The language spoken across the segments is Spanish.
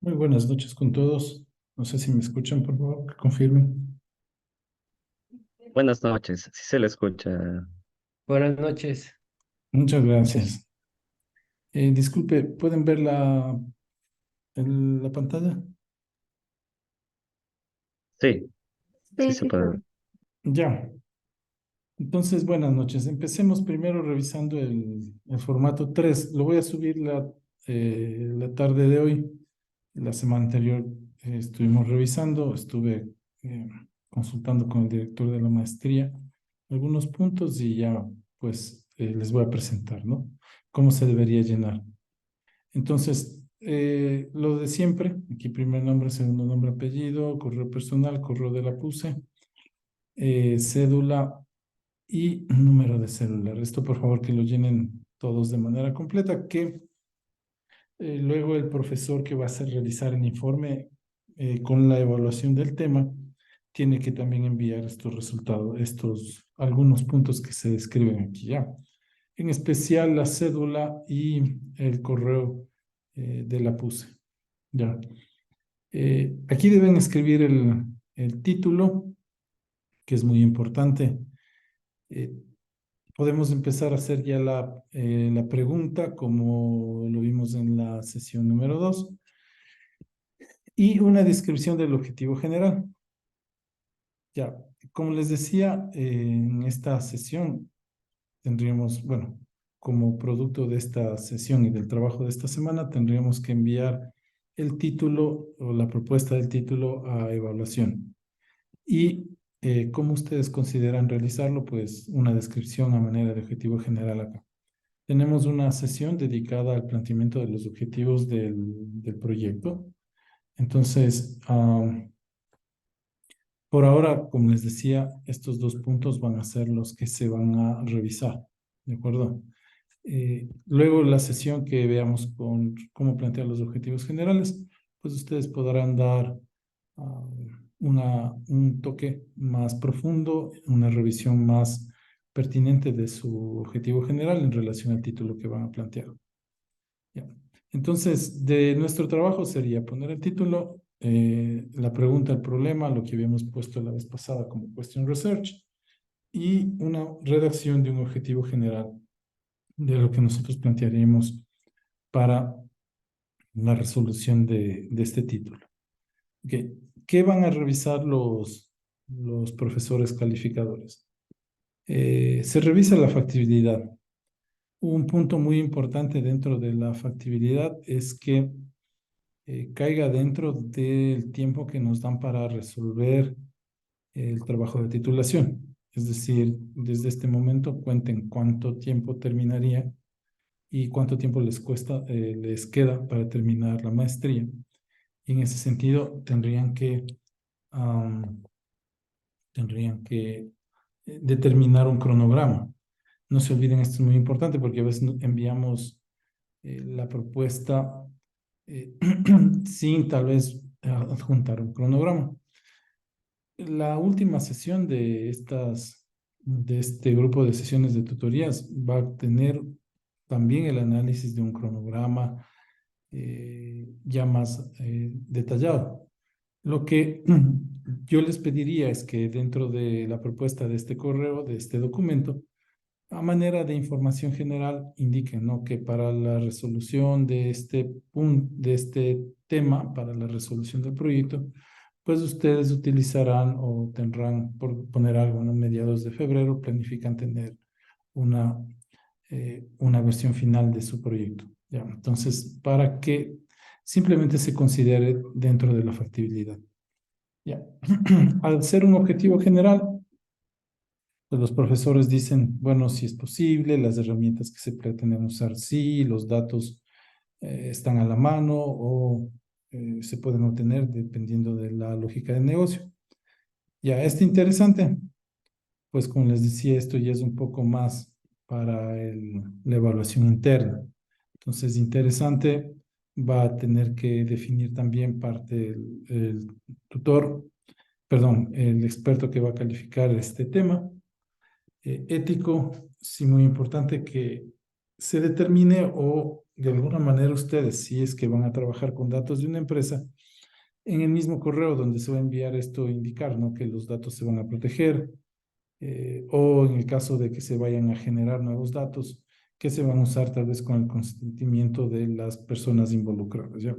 Muy buenas noches con todos. No sé si me escuchan, por favor, que confirmen. Buenas noches, sí se le escucha. Buenas noches. Muchas gracias. Disculpe, ¿pueden ver la pantalla? Sí, sí Sí, se sí, puede ver. Ya. Entonces, buenas noches. Empecemos primero revisando el formato 3. Lo voy a subir la tarde de hoy. La semana anterior estuvimos revisando, estuve eh, consultando con el director de la maestría algunos puntos y ya pues les voy a presentar, ¿no? Cómo se debería llenar. Entonces, lo de siempre, aquí primer nombre, segundo nombre, apellido, correo personal, correo de la PUSE, cédula y número de cédula. Esto, por favor, que lo llenen todos de manera completa, que luego el profesor que va a hacer realizar el informe con la evaluación del tema, tiene que también enviar estos resultados, algunos puntos que se describen aquí ya. En especial la cédula y el correo de la PUSE. Ya. Aquí deben escribir el título, que es muy importante. Eh, Podemos empezar a hacer ya la pregunta, como lo vimos en la sesión número 2, y una descripción del objetivo general. Ya, como les decía, en esta sesión tendríamos, bueno, como producto de esta sesión y del trabajo de esta semana, tendríamos que enviar el título o la propuesta del título a evaluación. Y cómo ustedes consideran realizarlo, pues una descripción a manera de objetivo general acá. Tenemos una sesión dedicada al planteamiento de los objetivos del proyecto. Entonces, por ahora, como les decía, estos dos puntos van a ser los que se van a revisar, ¿de acuerdo? Luego, la sesión que veamos con cómo plantear los objetivos generales, pues ustedes podrán dar ah, un toque más profundo, una revisión más pertinente de su objetivo general en relación al título que van a plantear. Ya. Entonces, de nuestro trabajo sería poner el título, la pregunta, el problema, lo que habíamos puesto la vez pasada como question research, y una redacción de un objetivo general de lo que nosotros plantearíamos para la resolución de este título. Okay. ¿Qué van a revisar los profesores calificadores? Se revisa la factibilidad. Un punto muy importante dentro de la factibilidad es que caiga dentro del tiempo que nos dan para resolver el trabajo de titulación. Es decir, desde este momento cuenten cuánto tiempo terminaría y cuánto tiempo les queda para terminar la maestría. Y en ese sentido am, tendrían que determinar un cronograma. No se olviden, esto es muy importante porque a veces enviamos la propuesta eh, sin tal vez adjuntar un cronograma. La última sesión de este grupo de sesiones de tutorías va a tener también el análisis de un cronograma ya más detallado. Lo que yo les pediría es que dentro de la propuesta de este correo, de este documento, a manera de información general, indiquen, ¿no?, que para la resolución de este punto, de este tema, para la resolución del proyecto, pues ustedes utilizarán o tendrán, por poner algo, en mediados de febrero, planifican tener una, una versión final de su proyecto. ¿Ya? Entonces, para que simplemente se considere dentro de la factibilidad. ¿Ya? Al ser un objetivo general, pues los profesores dicen, bueno, si es posible, las herramientas que se pretenden usar, sí, los datos están a la mano o se pueden obtener dependiendo de la lógica del negocio. Ya, este interesante, pues como les decía, esto ya es un poco más para la evaluación interna. Entonces, interesante va a tener que definir también parte el tutor, perdón, el experto que va a calificar este tema. Ético, sí, muy importante que se determine o de alguna manera ustedes, si es que van a trabajar con datos de una empresa, en el mismo correo donde se va a enviar esto, indicar, ¿no? Que los datos se van a proteger, o en el caso de que se vayan a generar nuevos datos, que se van a usar tal vez con el consentimiento de las personas involucradas, ¿ya?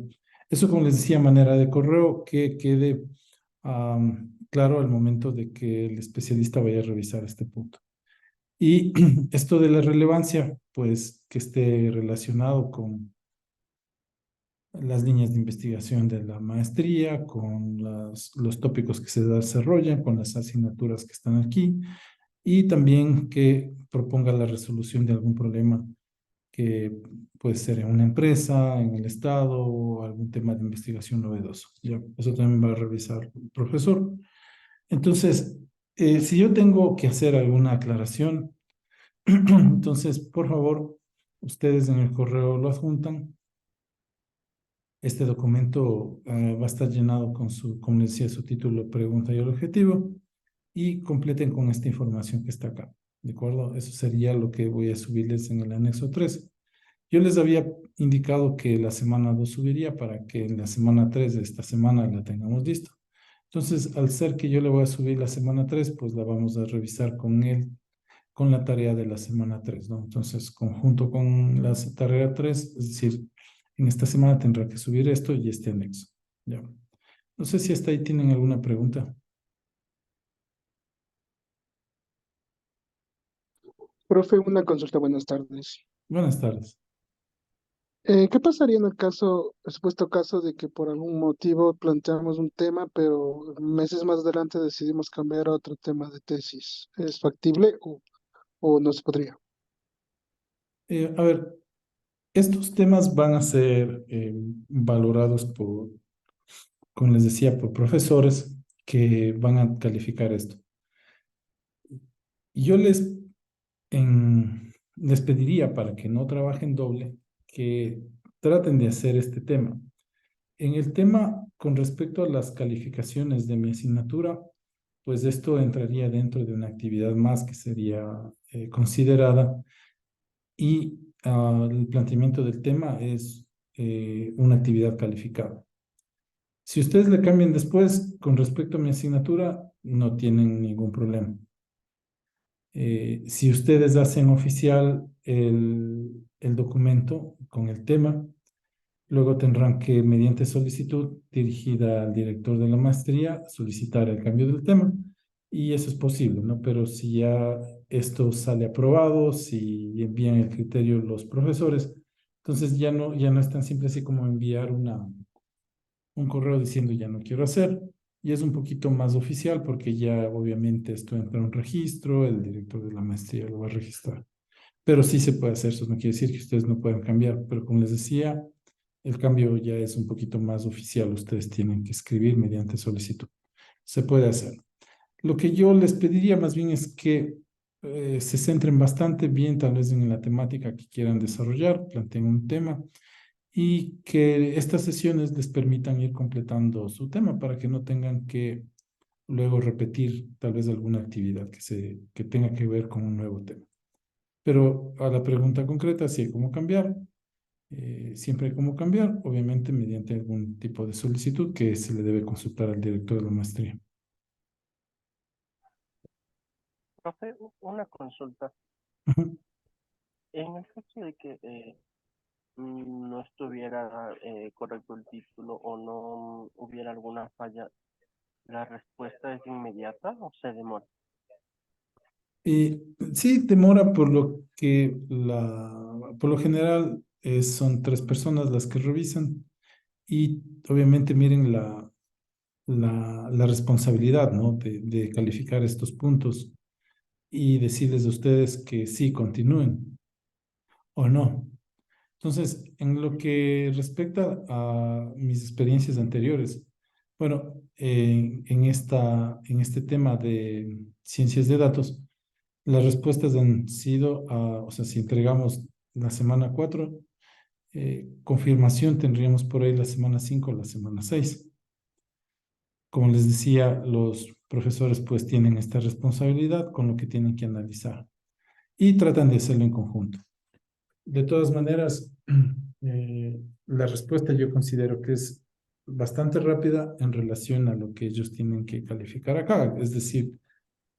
Eso, como les decía, manera de correo, que quede claro al momento de que el especialista vaya a revisar este punto. Y esto de la relevancia, pues que esté relacionado con las líneas de investigación de la maestría, con los tópicos que se desarrollan, con las asignaturas que están aquí, y también que proponga la resolución de algún problema que puede ser en una empresa, en el Estado, o algún tema de investigación novedoso. Ya, eso también va a revisar el profesor. Entonces, si yo tengo que hacer alguna aclaración, entonces, por favor, ustedes en el correo lo adjuntan. Este documento va a estar llenado con su, como les decía, su título, pregunta y el objetivo, y completen con esta información que está acá. ¿De acuerdo? Eso sería lo que voy a subirles en el anexo 3. Yo les había indicado que la semana 2 subiría para que en la semana 3 de esta semana la tengamos listo. Entonces, al ser que yo le voy a subir la semana 3, pues la vamos a revisar con él, con la tarea de la semana 3, ¿no? Entonces, conjunto con la tarea 3, es decir, en esta semana tendrá que subir esto y este anexo. ¿Ya? No sé si hasta ahí tienen alguna pregunta. Profe, una consulta, buenas tardes. Buenas tardes. ¿Qué pasaría en el caso, el supuesto caso de que por algún motivo planteamos un tema, pero meses más adelante decidimos cambiar a otro tema de tesis? ¿Es factible o no se podría? A ver, estos temas van a ser valorados por, como les decía, por profesores que van a calificar esto. Yo les pediría, para que no trabajen doble, que traten de hacer este tema. En el tema con respecto a las calificaciones de mi asignatura, pues esto entraría dentro de una actividad más que sería considerada, y el planteamiento del tema es una actividad calificada. Si ustedes le cambian después con respecto a mi asignatura, no tienen ningún problema. Si ustedes hacen oficial el documento con el tema, luego tendrán que, mediante solicitud dirigida al director de la maestría, solicitar el cambio del tema, y eso es posible, ¿no? Pero si ya esto sale aprobado, si envían el criterio los profesores, entonces ya no es tan simple así como enviar un correo diciendo ya no quiero hacer, y es un poquito más oficial porque ya obviamente esto entra en un registro, el director de la maestría lo va a registrar. Pero sí se puede hacer, eso no quiere decir que ustedes no puedan cambiar, pero como les decía, el cambio ya es un poquito más oficial, ustedes tienen que escribir mediante solicitud. Se puede hacer. Lo que yo les pediría más bien es que se centren bastante bien tal vez en la temática que quieran desarrollar, planteen un tema, y que estas sesiones les permitan ir completando su tema para que no tengan que luego repetir tal vez alguna actividad que tenga que ver con un nuevo tema. Pero a la pregunta concreta, si hay cómo cambiar, siempre hay cómo cambiar, obviamente mediante algún tipo de solicitud que se le debe consultar al director de la maestría. Profe, una consulta. Ujú. En el caso de que no estuviera correcto el título o no hubiera alguna falla, ¿la respuesta es inmediata o se demora? Sí, demora por lo que por lo general son 3 personas las que revisan, y obviamente miren la responsabilidad, ¿no? De calificar estos puntos y decirles a ustedes que sí continúen o no. Entonces, en lo que respecta a mis experiencias anteriores, bueno, en este tema de ciencias de datos, las respuestas han sido, o sea, si entregamos la semana 4, confirmación tendríamos por ahí la semana 5 o la semana 6. Como les decía, los profesores pues tienen esta responsabilidad con lo que tienen que analizar y tratan de hacerlo en conjunto. De todas maneras, La respuesta yo considero que es bastante rápida en relación a lo que ellos tienen que calificar acá. Es decir,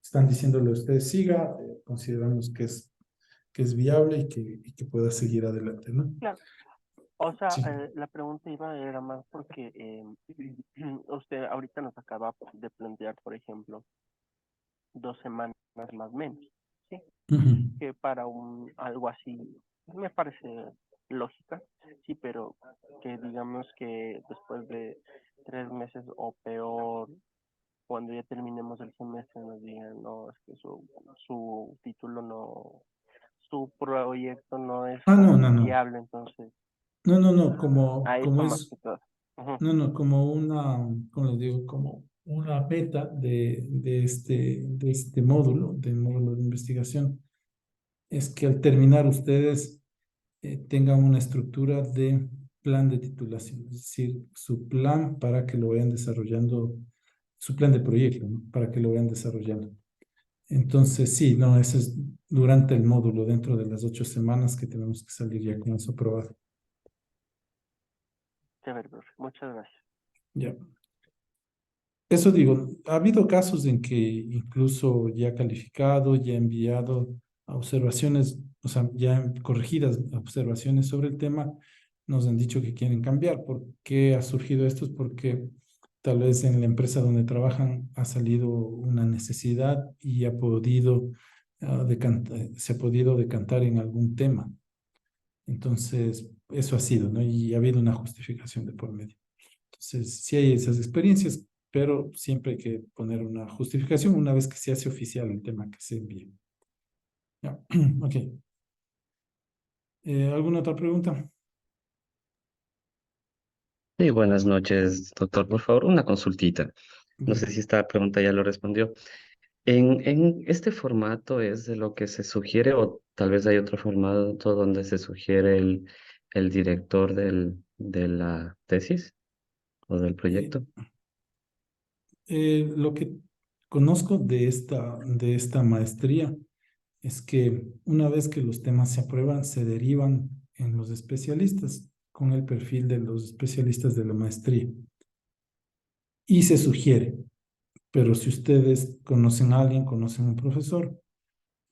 están diciéndole a ustedes siga, consideramos que es viable y que pueda seguir adelante, ¿no? Claro. O sea, Sí. la pregunta era más porque usted ahorita nos acaba de plantear, por ejemplo, 2 semanas más o menos, ¿sí? Ujú. Que para algo así me parece lógica, sí, pero que digamos que después de 3 meses o peor, cuando ya terminemos el semestre nos digan, no, es que su título no, su proyecto no es Ah, no, no, como no. viable, entonces No, no, no, a como eso más es, que todo. Ujú. no, no, como una, como les digo, como una meta de este módulo, del módulo de investigación, es que al terminar ustedes tengan una estructura de plan de titulación, es decir, su plan para que lo vayan desarrollando, su plan de proyecto, ¿no? Para que lo vayan desarrollando. Entonces, sí, no, eso es durante el módulo, dentro de las 8 semanas que tenemos que salir ya con eso aprobado. Chévere, profe. Muchas gracias. Ya. Eso digo, ha habido casos en que incluso ya calificado, ya enviado a observaciones, o sea, ya corregidas observaciones sobre el tema, nos han dicho que quieren cambiar. ¿Por qué ha surgido esto? Es porque tal vez en la empresa donde trabajan ha salido una necesidad y ha podido, se ha podido decantar en algún tema. Entonces, eso ha sido, ¿no? Y ha habido una justificación de por medio. Entonces, sí hay esas experiencias, pero siempre hay que poner una justificación una vez que se hace oficial el tema que se envíe. Ya. Ok. ¿Alguna otra pregunta? Sí, buenas noches, doctor. Por favor, una consultita. No sé Bien. si esta pregunta ya lo respondió. En este formato es de lo que se sugiere o tal vez hay otro formato donde se sugiere el director de la tesis o del Eh, proyecto. lo que conozco de esta maestría es que una vez que los temas se aprueban, se derivan en los especialistas con el perfil de los especialistas de la maestría y se sugiere. Pero si ustedes conocen a alguien, conocen a un profesor,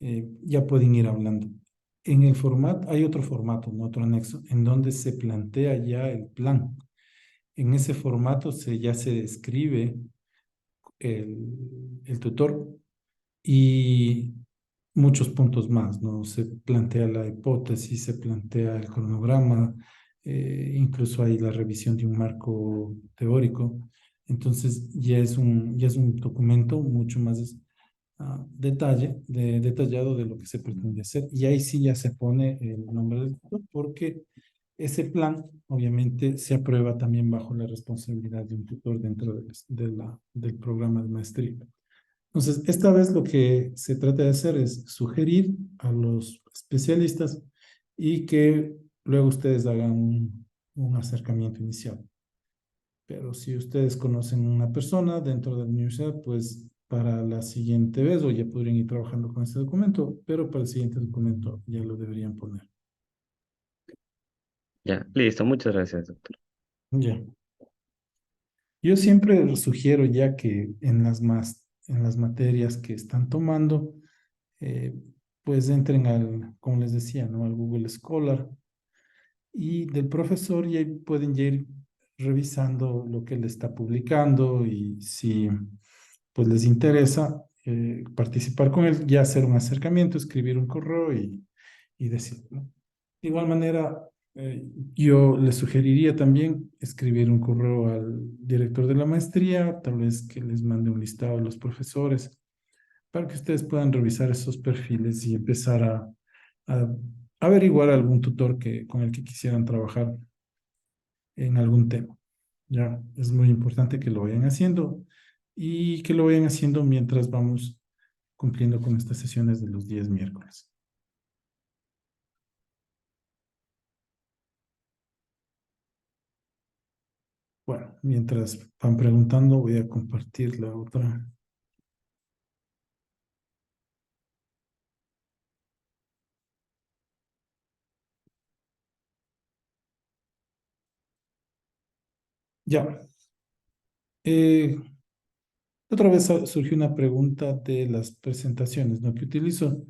ya pueden ir hablando. En el formato, hay otro formato, ¿no? Otro anexo, en donde se plantea ya el plan. En ese formato ya se describe el tutor y muchos puntos más, ¿no? Se plantea la hipótesis, se plantea el cronograma, incluso hay la revisión de un marco teórico. Entonces ya es un documento mucho más detallado de lo que se pretende hacer. Y ahí sí ya se pone el nombre del tutor, porque ese plan obviamente se aprueba también bajo la responsabilidad de un tutor dentro del programa de maestría. Entonces, esta vez lo que se trata de hacer es sugerir a los especialistas y que luego ustedes hagan un acercamiento inicial. Pero si ustedes conocen una persona dentro de la universidad, pues para la siguiente vez, o ya podrían ir trabajando con este documento, pero para el siguiente documento ya lo deberían poner. Ya, listo. Muchas gracias, doctor. Ya. Yo siempre sugiero ya que en las materias que están tomando, eh, pues entren como les decía, ¿no? Al Google Scholar y del profesor y ahí pueden ya ir revisando lo que él está publicando y si pues les interesa participar con él, ya hacer un acercamiento, escribir un correo y decir, ¿no? De igual manera, yo les sugeriría también escribir un correo al director de la maestría, tal vez que les mande un listado de los profesores para que ustedes puedan revisar esos perfiles y empezar a averiguar algún tutor con el que quisieran trabajar en algún tema. Ya, es muy importante que lo vayan haciendo y que lo vayan haciendo mientras vamos cumpliendo con estas sesiones de los 10 miércoles. Bueno, mientras van preguntando, voy a compartir la otra. Ya. Eh, Otra vez surgió una pregunta de las presentaciones, ¿no? Que utilizo.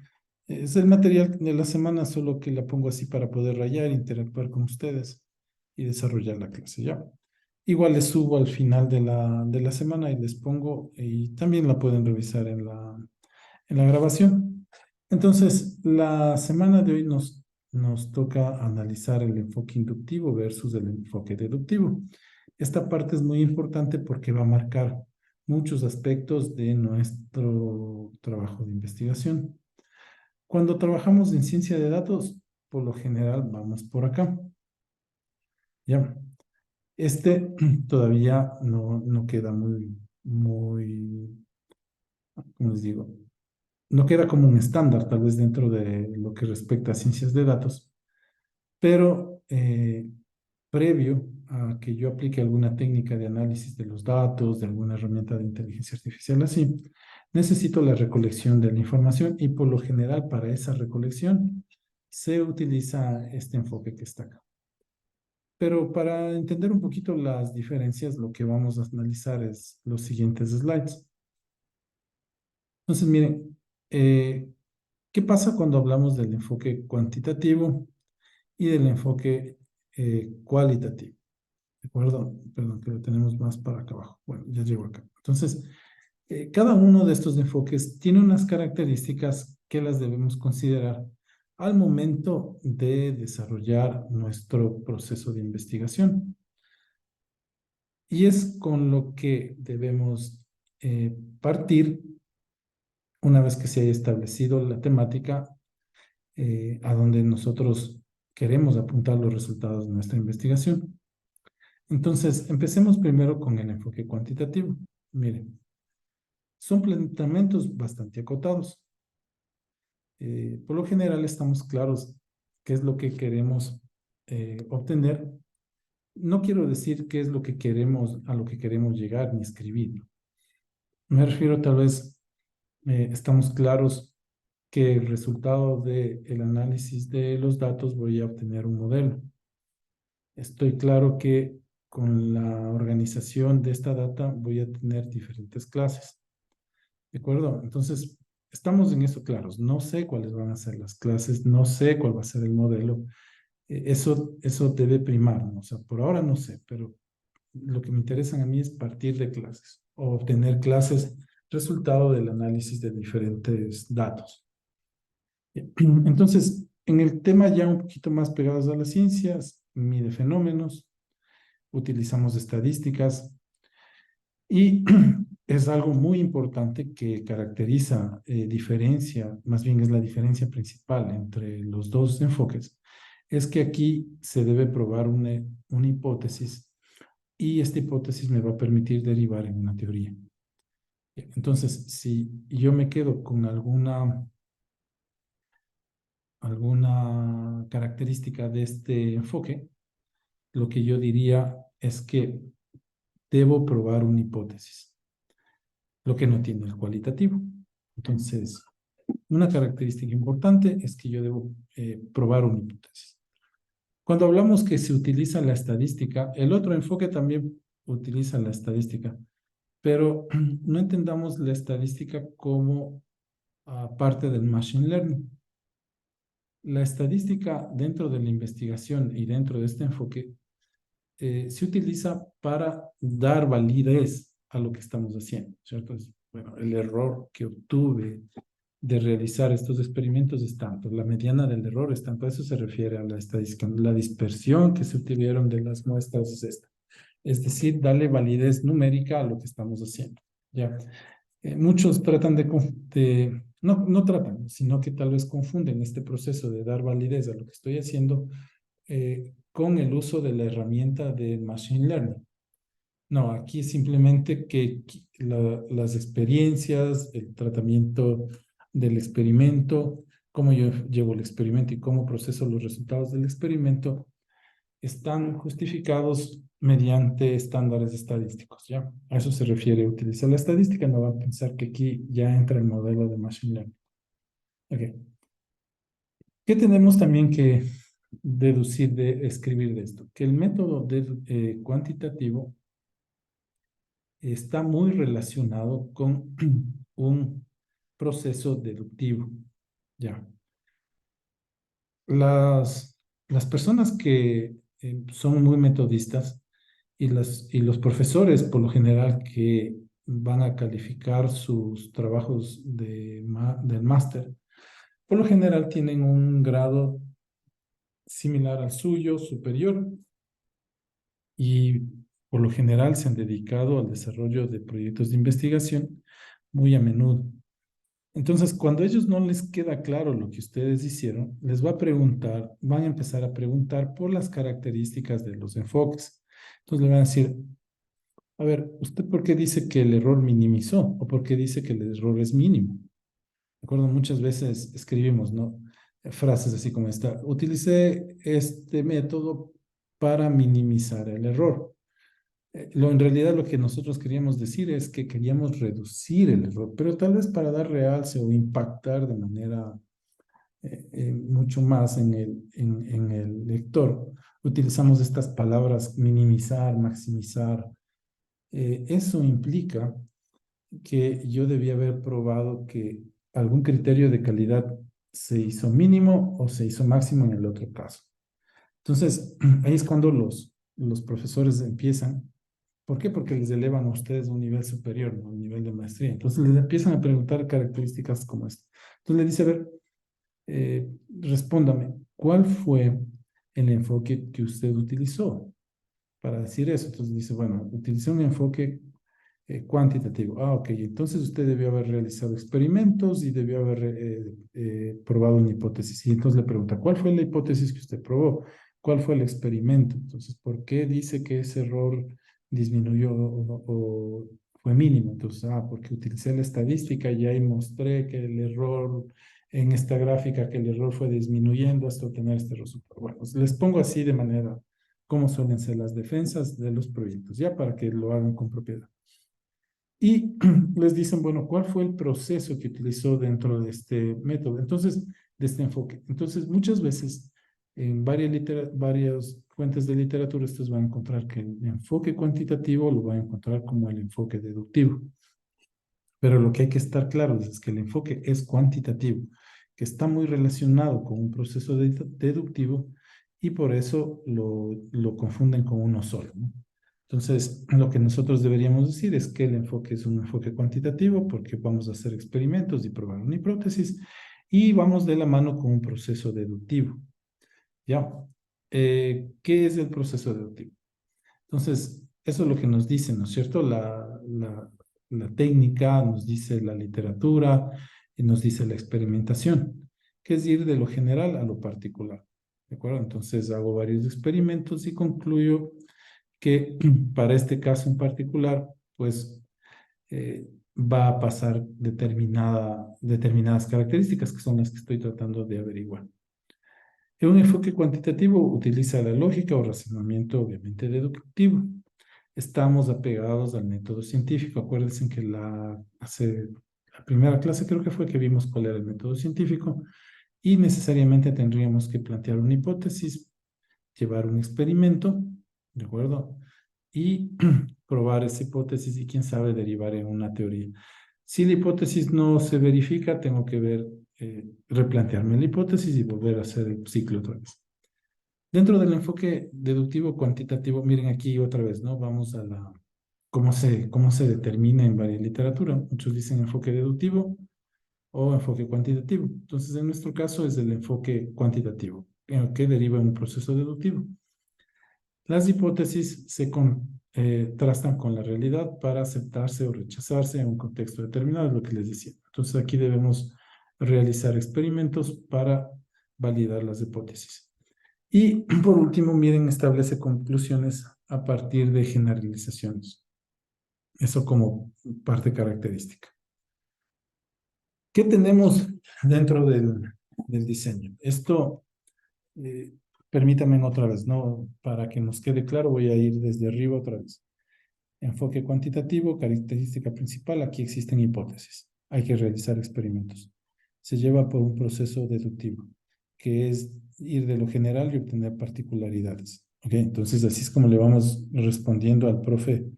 Es el material de la semana, solo que la pongo así para poder rayar, interactuar con ustedes y desarrollar la clase, ¿ya? Igual les subo al final de la semana y les pongo, y también la pueden revisar en la grabación. Entonces, la semana de hoy nos toca analizar el enfoque inductivo versus el enfoque deductivo. Esta parte es muy importante porque va a marcar muchos aspectos de nuestro trabajo de investigación. Cuando trabajamos en ciencia de datos, por lo general vamos por acá. ¿Ya? Este todavía no queda ¿cómo les digo? No queda como un estándar, tal vez dentro de lo que respecta a ciencias de datos, pero previo a que yo aplique alguna técnica de análisis de los datos, de alguna herramienta de inteligencia artificial así, necesito la recolección de la información y por lo general para esa recolección se utiliza este enfoque que está acá. Pero para entender un poquito las diferencias, lo que vamos a analizar es los siguientes slides. Entonces, miren, ¿qué pasa cuando hablamos del enfoque cuantitativo y del enfoque cualitativo? ¿De acuerdo? Perdón, que lo tenemos más para acá abajo. Bueno, ya llego acá. Entonces, cada uno de estos enfoques tiene unas características que las debemos considerar al momento de desarrollar nuestro proceso de investigación. Y es con lo que debemos partir una vez que se haya establecido la temática a donde nosotros queremos apuntar los resultados de nuestra investigación. Entonces, empecemos primero con el enfoque cuantitativo. Miren, son planteamientos bastante acotados. Por lo general estamos claros qué es lo que queremos obtener. No quiero decir qué es lo que queremos, a lo que queremos llegar ni escribir, ¿no? Me refiero tal vez, estamos claros que el resultado del análisis de los datos voy a obtener un modelo. Estoy claro que con la organización de esta data voy a tener diferentes clases. ¿De acuerdo? Entonces, estamos en eso claros. No sé cuáles van a ser las clases, no sé cuál va a ser el modelo. Eso debe primar, ¿no? O sea, por ahora no sé, pero lo que me interesa a mí es partir de clases o obtener clases resultado del análisis de diferentes datos. Entonces, en el tema ya un poquito más pegados a las ciencias, mide fenómenos, utilizamos estadísticas y es algo muy importante que caracteriza, diferencia, más bien es la diferencia principal entre los dos enfoques, es que aquí se debe probar una hipótesis y esta hipótesis me va a permitir derivar en una teoría. Entonces, si yo me quedo con alguna característica de este enfoque, lo que yo diría es que debo probar una hipótesis, lo que no tiene el cualitativo. Entonces, una característica importante es que yo debo probar una hipótesis. Cuando hablamos que se utiliza la estadística, el otro enfoque también utiliza la estadística, pero no entendamos la estadística como parte del machine learning. La estadística dentro de la investigación y dentro de este enfoque se utiliza para dar validez a lo que estamos haciendo, ¿cierto? Bueno, el error que obtuve de realizar estos experimentos es tanto, la mediana del error es tanto, a eso se refiere a la estadística, la dispersión que se obtuvieron de las muestras es esta. Es decir, darle validez numérica a lo que estamos haciendo, ¿ya? Muchos tratan no tratan, sino que tal vez confunden este proceso de dar validez a lo que estoy haciendo con el uso de la herramienta de Machine Learning. No, aquí es simplemente que las experiencias, el tratamiento del experimento, cómo yo llevo el experimento y cómo proceso los resultados del experimento, están justificados mediante estándares estadísticos, ¿ya? A eso se refiere utilizar la estadística, no va a pensar que aquí ya entra el modelo de Machine Learning. Ok. ¿Qué tenemos también que deducir escribir de esto? Que el método cuantitativo está muy relacionado con un proceso deductivo. Ya. Las personas que son muy metodistas y los profesores, por lo general, que van a calificar sus trabajos del máster, por lo general tienen un grado similar al suyo, superior, y por lo general se han dedicado al desarrollo de proyectos de investigación muy a menudo. Entonces, cuando a ellos no les queda claro lo que ustedes hicieron, les va a preguntar, van a empezar a preguntar por las características de los enfoques. Entonces le van a decir, a ver, ¿usted por qué dice que el error minimizó? ¿O por qué dice que el error es mínimo? ¿De acuerdo? Muchas veces escribimos, ¿no? Frases así como esta, utilicé este método para minimizar el error. En realidad lo que nosotros queríamos decir es que queríamos reducir el error, pero tal vez para dar realce o impactar de manera mucho más en el lector, utilizamos estas palabras minimizar, maximizar. Eso implica que yo debía haber probado que algún criterio de calidad se hizo mínimo o se hizo máximo en el otro caso. Entonces, ahí es cuando los profesores empiezan. ¿Por qué? Porque les elevan a ustedes a un nivel superior, ¿no? Un nivel de maestría. Entonces les empiezan a preguntar características como esta. Entonces le dice, a ver, respóndame, ¿cuál fue el enfoque que usted utilizó para decir eso? Entonces dice, bueno, utilicé un enfoque cuantitativo. Ah, ok, entonces usted debió haber realizado experimentos y debió haber probado una hipótesis. Y entonces le pregunta, ¿cuál fue la hipótesis que usted probó? ¿Cuál fue el experimento? Entonces, ¿por qué dice que ese error disminuyó o fue mínimo? Entonces, porque utilicé la estadística y ahí mostré que el error en esta gráfica, que el error fue disminuyendo hasta obtener este resultado. Bueno, les pongo así de manera cómo suelen ser las defensas de los proyectos, ya para que lo hagan con propiedad. Y les dicen, bueno, ¿cuál fue el proceso que utilizó dentro de este método? Entonces, de este enfoque. Entonces, muchas veces, en varias fuentes de literatura, ustedes van a encontrar que el enfoque cuantitativo lo van a encontrar como el enfoque deductivo. Pero lo que hay que estar claro es que el enfoque es cuantitativo, que está muy relacionado con un proceso deductivo y por eso lo confunden con uno solo, ¿no? Entonces, lo que nosotros deberíamos decir es que el enfoque es un enfoque cuantitativo porque vamos a hacer experimentos y probar una hipótesis y vamos de la mano con un proceso deductivo. ¿Ya? ¿Qué es el proceso deductivo? Entonces, eso es lo que nos dice, ¿no es cierto? La técnica, nos dice la literatura y nos dice la experimentación, que es ir de lo general a lo particular. ¿De acuerdo? Entonces, hago varios experimentos y concluyo que para este caso en particular, pues va a pasar determinadas características que son las que estoy tratando de averiguar. En un enfoque cuantitativo utiliza la lógica o razonamiento obviamente deductivo. Estamos apegados al método científico. Acuérdense que la primera clase creo que fue que vimos cuál era el método científico y necesariamente tendríamos que plantear una hipótesis, llevar un experimento, ¿de acuerdo? Y probar esa hipótesis y quién sabe derivar en una teoría. Si la hipótesis no se verifica, tengo que replantearme la hipótesis y volver a hacer el ciclo otra vez. Dentro del enfoque deductivo cuantitativo, miren aquí otra vez, ¿no? Vamos a cómo se determina en varias literatura. Muchos dicen enfoque deductivo o enfoque cuantitativo. Entonces, en nuestro caso es el enfoque cuantitativo, que deriva en un proceso deductivo. Las hipótesis se contrastan con la realidad para aceptarse o rechazarse en un contexto determinado, es lo que les decía. Entonces aquí debemos realizar experimentos para validar las hipótesis. Y por último, miren, establece conclusiones a partir de generalizaciones. Eso como parte característica. ¿Qué tenemos dentro del diseño? Esto... permítanme otra vez, ¿no? Para que nos quede claro, voy a ir desde arriba otra vez. Enfoque cuantitativo, característica principal, aquí existen hipótesis. Hay que realizar experimentos. Se lleva por un proceso deductivo, que es ir de lo general y obtener particularidades. ¿Ok? Entonces, así es como le vamos respondiendo al profe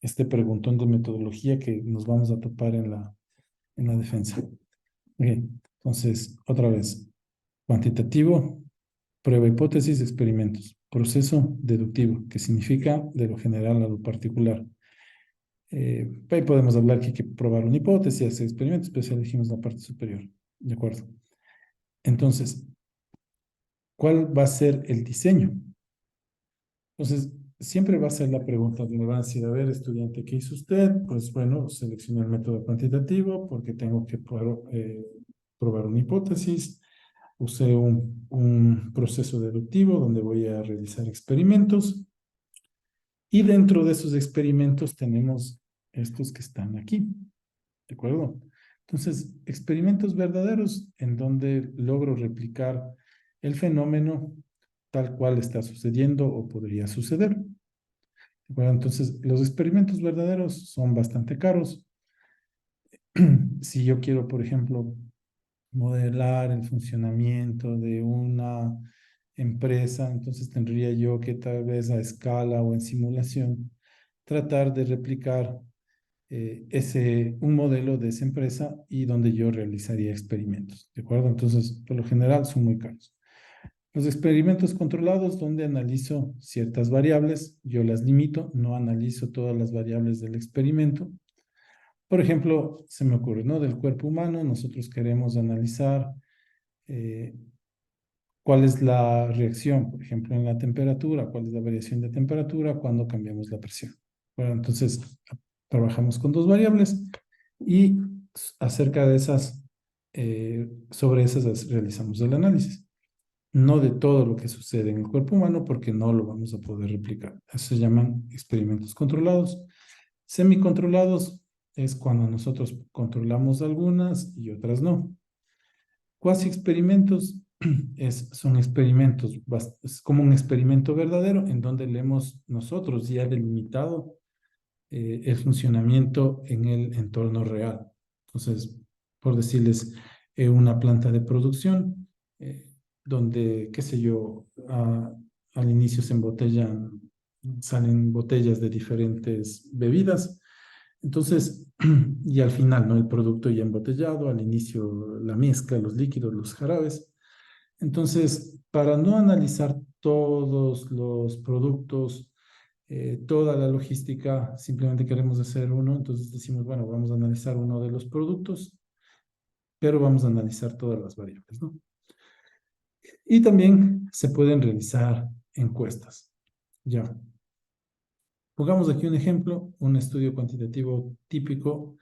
este preguntón de metodología que nos vamos a topar en la defensa. Bien, entonces, otra vez, cuantitativo, prueba, hipótesis, experimentos. Proceso deductivo, que significa de lo general a lo particular. Ahí podemos hablar que hay que probar una hipótesis, hacer experimentos, pero si elegimos la parte superior. ¿De acuerdo? Entonces, ¿cuál va a ser el diseño? Entonces, siempre va a ser la pregunta donde van a decir, a ver, estudiante, ¿qué hizo usted? Pues bueno, seleccioné el método cuantitativo porque tengo que probar una hipótesis. Usé un proceso deductivo donde voy a realizar experimentos. Y dentro de esos experimentos tenemos estos que están aquí. ¿De acuerdo? Entonces, experimentos verdaderos en donde logro replicar el fenómeno tal cual está sucediendo o podría suceder. ¿De acuerdo? Entonces, los experimentos verdaderos son bastante caros. Si yo quiero, por ejemplo, modelar el funcionamiento de una empresa, entonces tendría yo que tal vez a escala o en simulación tratar de replicar un modelo de esa empresa y donde yo realizaría experimentos, ¿de acuerdo? Entonces, por lo general son muy caros. Los experimentos controlados, donde analizo ciertas variables, yo las limito, no analizo todas las variables del experimento. Por ejemplo, se me ocurre, ¿no? Del cuerpo humano, nosotros queremos analizar cuál es la reacción, por ejemplo, en la temperatura, cuál es la variación de temperatura cuando cambiamos la presión. Bueno, entonces, trabajamos con dos variables y acerca de esas, sobre esas realizamos el análisis. No de todo lo que sucede en el cuerpo humano porque no lo vamos a poder replicar. Eso se llaman experimentos controlados. Semicontrolados es cuando nosotros controlamos algunas y otras no. Cuasi experimentos son experimentos, es como un experimento verdadero en donde le hemos nosotros ya delimitado el funcionamiento en el entorno real. Entonces, por decirles, una planta de producción donde, qué sé yo, al inicio se embotellan, salen botellas de diferentes bebidas. Entonces, y al final, ¿no? El producto ya embotellado, al inicio la mezcla, los líquidos, los jarabes. Entonces, para no analizar todos los productos, toda la logística, simplemente queremos hacer uno, entonces decimos, bueno, vamos a analizar uno de los productos, pero vamos a analizar todas las variables, ¿no? Y también se pueden realizar encuestas. Ya. Pongamos aquí un ejemplo, un estudio cuantitativo típico,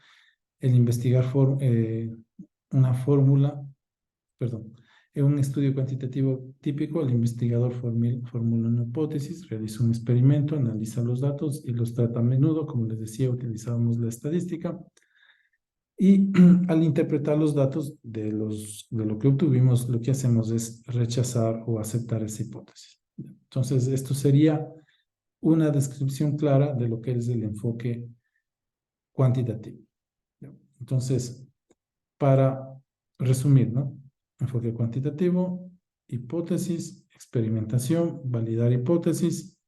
el investigar una fórmula, perdón, en un estudio cuantitativo típico, el investigador formula una hipótesis, realiza un experimento, analiza los datos y los trata a menudo. Como les decía, utilizábamos la estadística. Y al interpretar los datos de lo que obtuvimos, lo que hacemos es rechazar o aceptar esa hipótesis. Entonces, esto sería una descripción clara de lo que es el enfoque cuantitativo. Entonces, para resumir, ¿no? Enfoque cuantitativo, hipótesis, experimentación, validar hipótesis,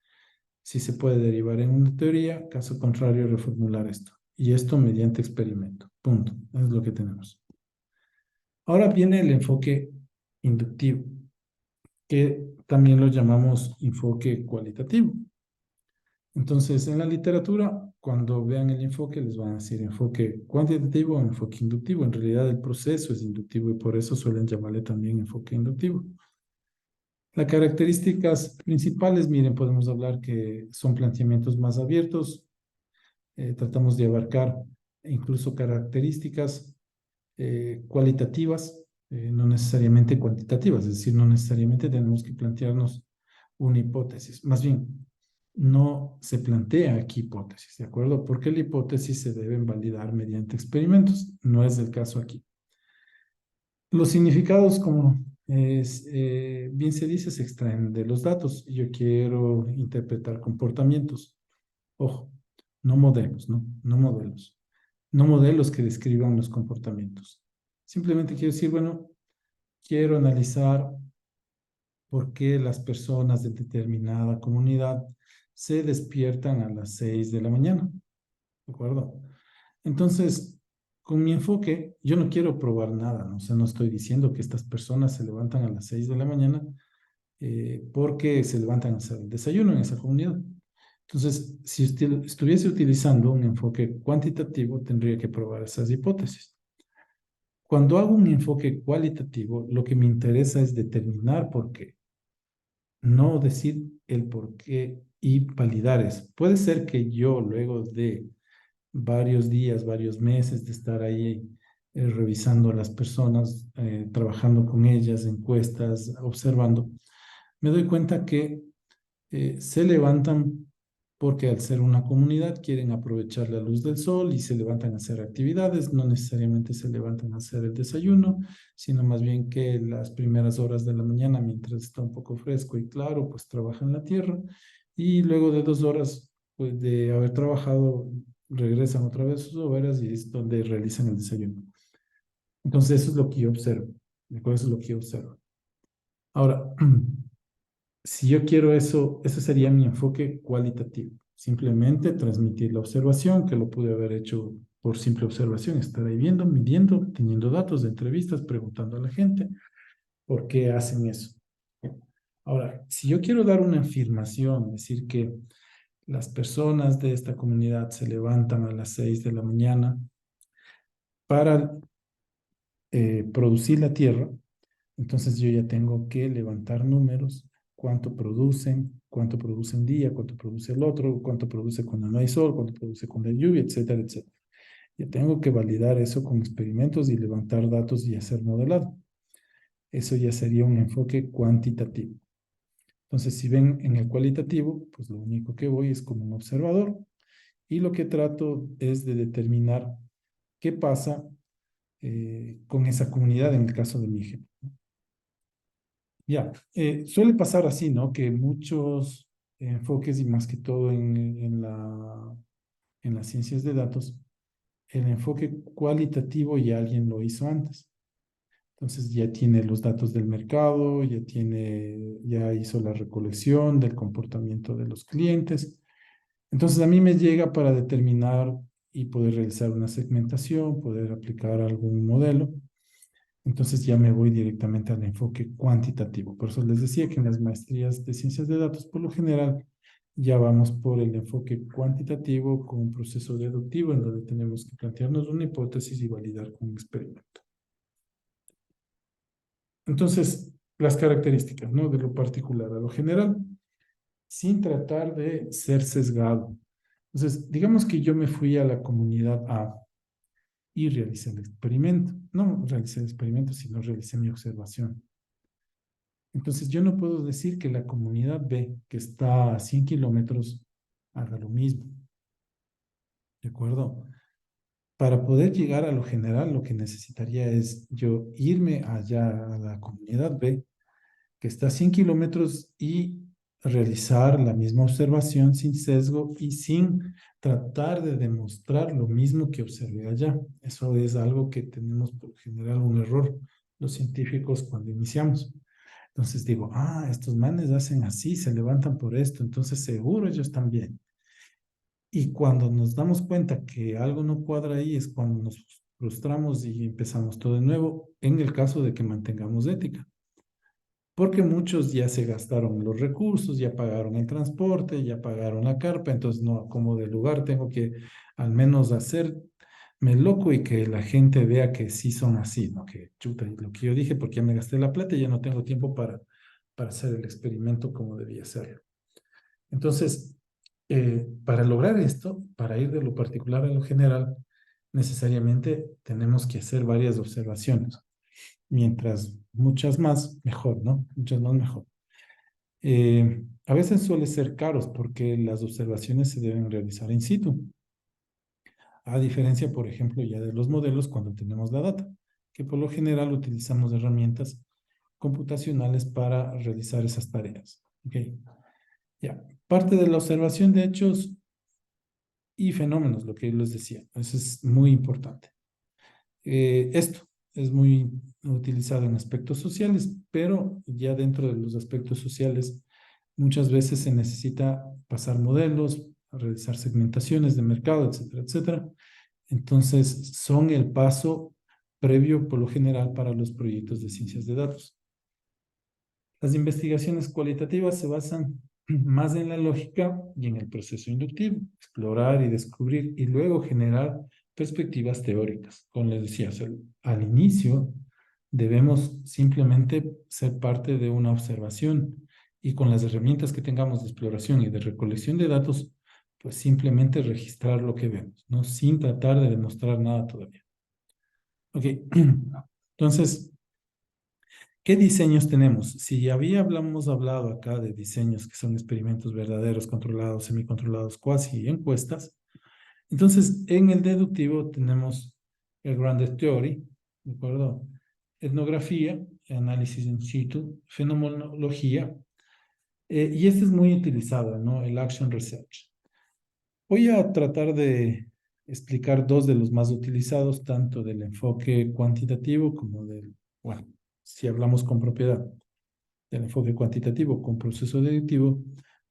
si se puede derivar en una teoría, caso contrario, reformular esto. Y esto mediante experimento. Punto. Eso es lo que tenemos. Ahora viene el enfoque inductivo, que también lo llamamos enfoque cualitativo. Entonces, en la literatura, cuando vean el enfoque, les van a decir enfoque cuantitativo o enfoque inductivo. En realidad, el proceso es inductivo y por eso suelen llamarle también enfoque inductivo. Las características principales, miren, podemos hablar que son planteamientos más abiertos. Tratamos de abarcar incluso características cualitativas, no necesariamente cuantitativas, es decir, no necesariamente tenemos que plantearnos una hipótesis. Más bien, no se plantea aquí hipótesis, ¿de acuerdo? Porque la hipótesis se deben validar mediante experimentos. No es el caso aquí. Los significados, como bien se dice, se extraen de los datos. Yo quiero interpretar comportamientos. Ojo, no modelos, ¿no? No modelos. No modelos que describan los comportamientos. Simplemente quiero decir, bueno, quiero analizar por qué las personas de determinada comunidad se despiertan a las 6 de la mañana. ¿de acuerdo? Entonces, con mi enfoque, yo no quiero probar nada, ¿no? O sea, no estoy diciendo que estas personas se levantan a las 6 de la mañana porque se levantan a hacer el desayuno en esa comunidad. Entonces, si usted estuviese utilizando un enfoque cuantitativo, tendría que probar esas hipótesis. Cuando hago un enfoque cualitativo, lo que me interesa es determinar por qué, no decir el por qué y validar eso. Puede ser que yo, luego de varios días, varios meses de estar ahí revisando a las personas, trabajando con ellas, encuestas, observando, me doy cuenta que se levantan porque al ser una comunidad quieren aprovechar la luz del sol y se levantan a hacer actividades, no necesariamente se levantan a hacer el desayuno, sino más bien que las primeras horas de la mañana, mientras está un poco fresco y claro, pues trabajan la tierra y luego de 2 horas pues, de haber trabajado, regresan otra vez a sus hogares y es donde realizan el desayuno. Entonces eso es lo que yo observo, ¿de acuerdo? Eso es lo que yo observo. Ahora, si yo quiero eso, ese sería mi enfoque cualitativo. Simplemente transmitir la observación, que lo pude haber hecho por simple observación, estar ahí viendo, midiendo, teniendo datos de entrevistas, preguntando a la gente por qué hacen eso. Ahora, si yo quiero dar una afirmación, decir que las personas de esta comunidad se levantan a las 6 de la mañana para producir la tierra, entonces yo ya tengo que levantar números, cuánto produce un día, cuánto produce el otro, cuánto produce cuando no hay sol, cuánto produce cuando hay lluvia, etcétera, etcétera. Ya tengo que validar eso con experimentos y levantar datos y hacer modelado. Eso ya sería un enfoque cuantitativo. Entonces, si ven en el cualitativo, pues lo único que voy es como un observador y lo que trato es de determinar qué pasa con esa comunidad en el caso de mi ejemplo. Ya, suele pasar así, ¿no? Que muchos enfoques y más que todo en las ciencias de datos, el enfoque cualitativo ya alguien lo hizo antes. Entonces ya tiene los datos del mercado, ya hizo la recolección del comportamiento de los clientes. Entonces a mí me llega para determinar y poder realizar una segmentación, poder aplicar algún modelo. Entonces ya me voy directamente al enfoque cuantitativo. Por eso les decía que en las maestrías de ciencias de datos, por lo general, ya vamos por el enfoque cuantitativo con un proceso deductivo en donde tenemos que plantearnos una hipótesis y validar con un experimento. Entonces, las características, ¿no? De lo particular a lo general, sin tratar de ser sesgado. Entonces, digamos que yo me fui a la comunidad A y realicé el experimento. No realicé el experimento, sino realicé mi observación. Entonces, yo no puedo decir que la comunidad B, que está a 100 kilómetros, haga lo mismo. ¿De acuerdo? Para poder llegar a lo general, lo que necesitaría es yo irme allá a la comunidad B, que está a 100 kilómetros, y realizar la misma observación sin sesgo y sin tratar de demostrar lo mismo que observé allá. Eso es algo que tenemos por general un error los científicos cuando iniciamos. Entonces digo, estos manes hacen así, se levantan por esto, entonces seguro ellos también. Y cuando nos damos cuenta que algo no cuadra ahí es cuando nos frustramos y empezamos todo de nuevo, en el caso de que mantengamos ética. Porque muchos ya se gastaron los recursos, ya pagaron el transporte, ya pagaron la carpa, entonces no, como de lugar tengo que al menos hacerme loco y que la gente vea que sí son así, ¿no? Que chuta, lo que yo dije, porque ya me gasté la plata y ya no tengo tiempo para hacer el experimento como debía hacerlo. Entonces, para lograr esto, para ir de lo particular a lo general, necesariamente tenemos que hacer varias observaciones. Mientras muchas más, mejor, ¿no? Muchas más, mejor. A veces suele ser caros porque las observaciones se deben realizar in situ. A diferencia, por ejemplo, ya de los modelos cuando tenemos la data, que por lo general utilizamos herramientas computacionales para realizar esas tareas. ¿Ok? Ya. Parte de la observación de hechos y fenómenos, lo que yo les decía. Eso es muy importante. Esto es muy utilizado en aspectos sociales, pero ya dentro de los aspectos sociales muchas veces se necesita pasar modelos, a realizar segmentaciones de mercado, etcétera, etcétera. Entonces, son el paso previo, por lo general, para los proyectos de ciencias de datos. Las investigaciones cualitativas se basan más en la lógica y en el proceso inductivo, explorar y descubrir y luego generar perspectivas teóricas. Como les decía, o sea, al inicio debemos simplemente ser parte de una observación y con las herramientas que tengamos de exploración y de recolección de datos, pues simplemente registrar lo que vemos, ¿no? Sin tratar de demostrar nada todavía. Ok, entonces, ¿qué diseños tenemos? Si habíamos hablado acá de diseños que son experimentos verdaderos, controlados, semicontrolados, cuasi encuestas, entonces en el deductivo tenemos el Grounded Theory, ¿de acuerdo? Etnografía, análisis in situ, fenomenología, y este es muy utilizado, ¿no? El Action Research. Voy a tratar de explicar dos de los más utilizados, tanto del enfoque cuantitativo como del, bueno, si hablamos con propiedad, del enfoque cuantitativo con proceso deductivo,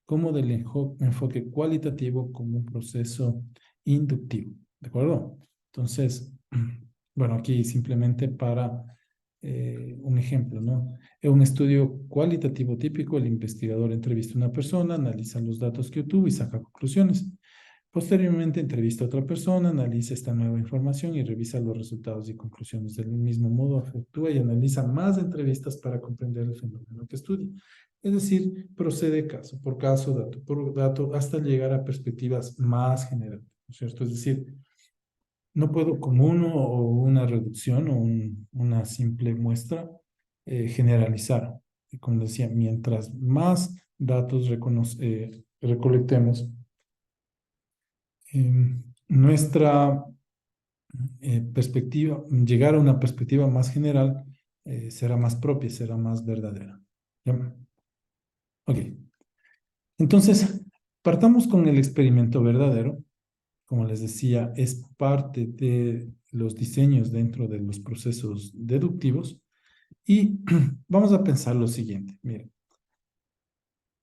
como del enfoque cualitativo como un proceso inductivo, ¿de acuerdo? Entonces, bueno, aquí simplemente para un ejemplo, ¿no? En un estudio cualitativo típico, el investigador entrevista a una persona, analiza los datos que obtuvo y saca conclusiones. Posteriormente entrevista a otra persona, analiza esta nueva información y revisa los resultados y conclusiones. Del mismo modo, efectúa y analiza más entrevistas para comprender el fenómeno que estudia. Es decir, procede caso por caso, dato por dato, hasta llegar a perspectivas más generales, ¿no es cierto? Es decir, no puedo con uno o una reducción o una simple muestra generalizar. Y como decía, mientras más datos recolectemos, nuestra perspectiva, llegar a una perspectiva más general, será más propia, será más verdadera. ¿Ya? Ok. Entonces, partamos con el experimento verdadero. Como les decía, es parte de los diseños dentro de los procesos deductivos. Y vamos a pensar lo siguiente. Miren,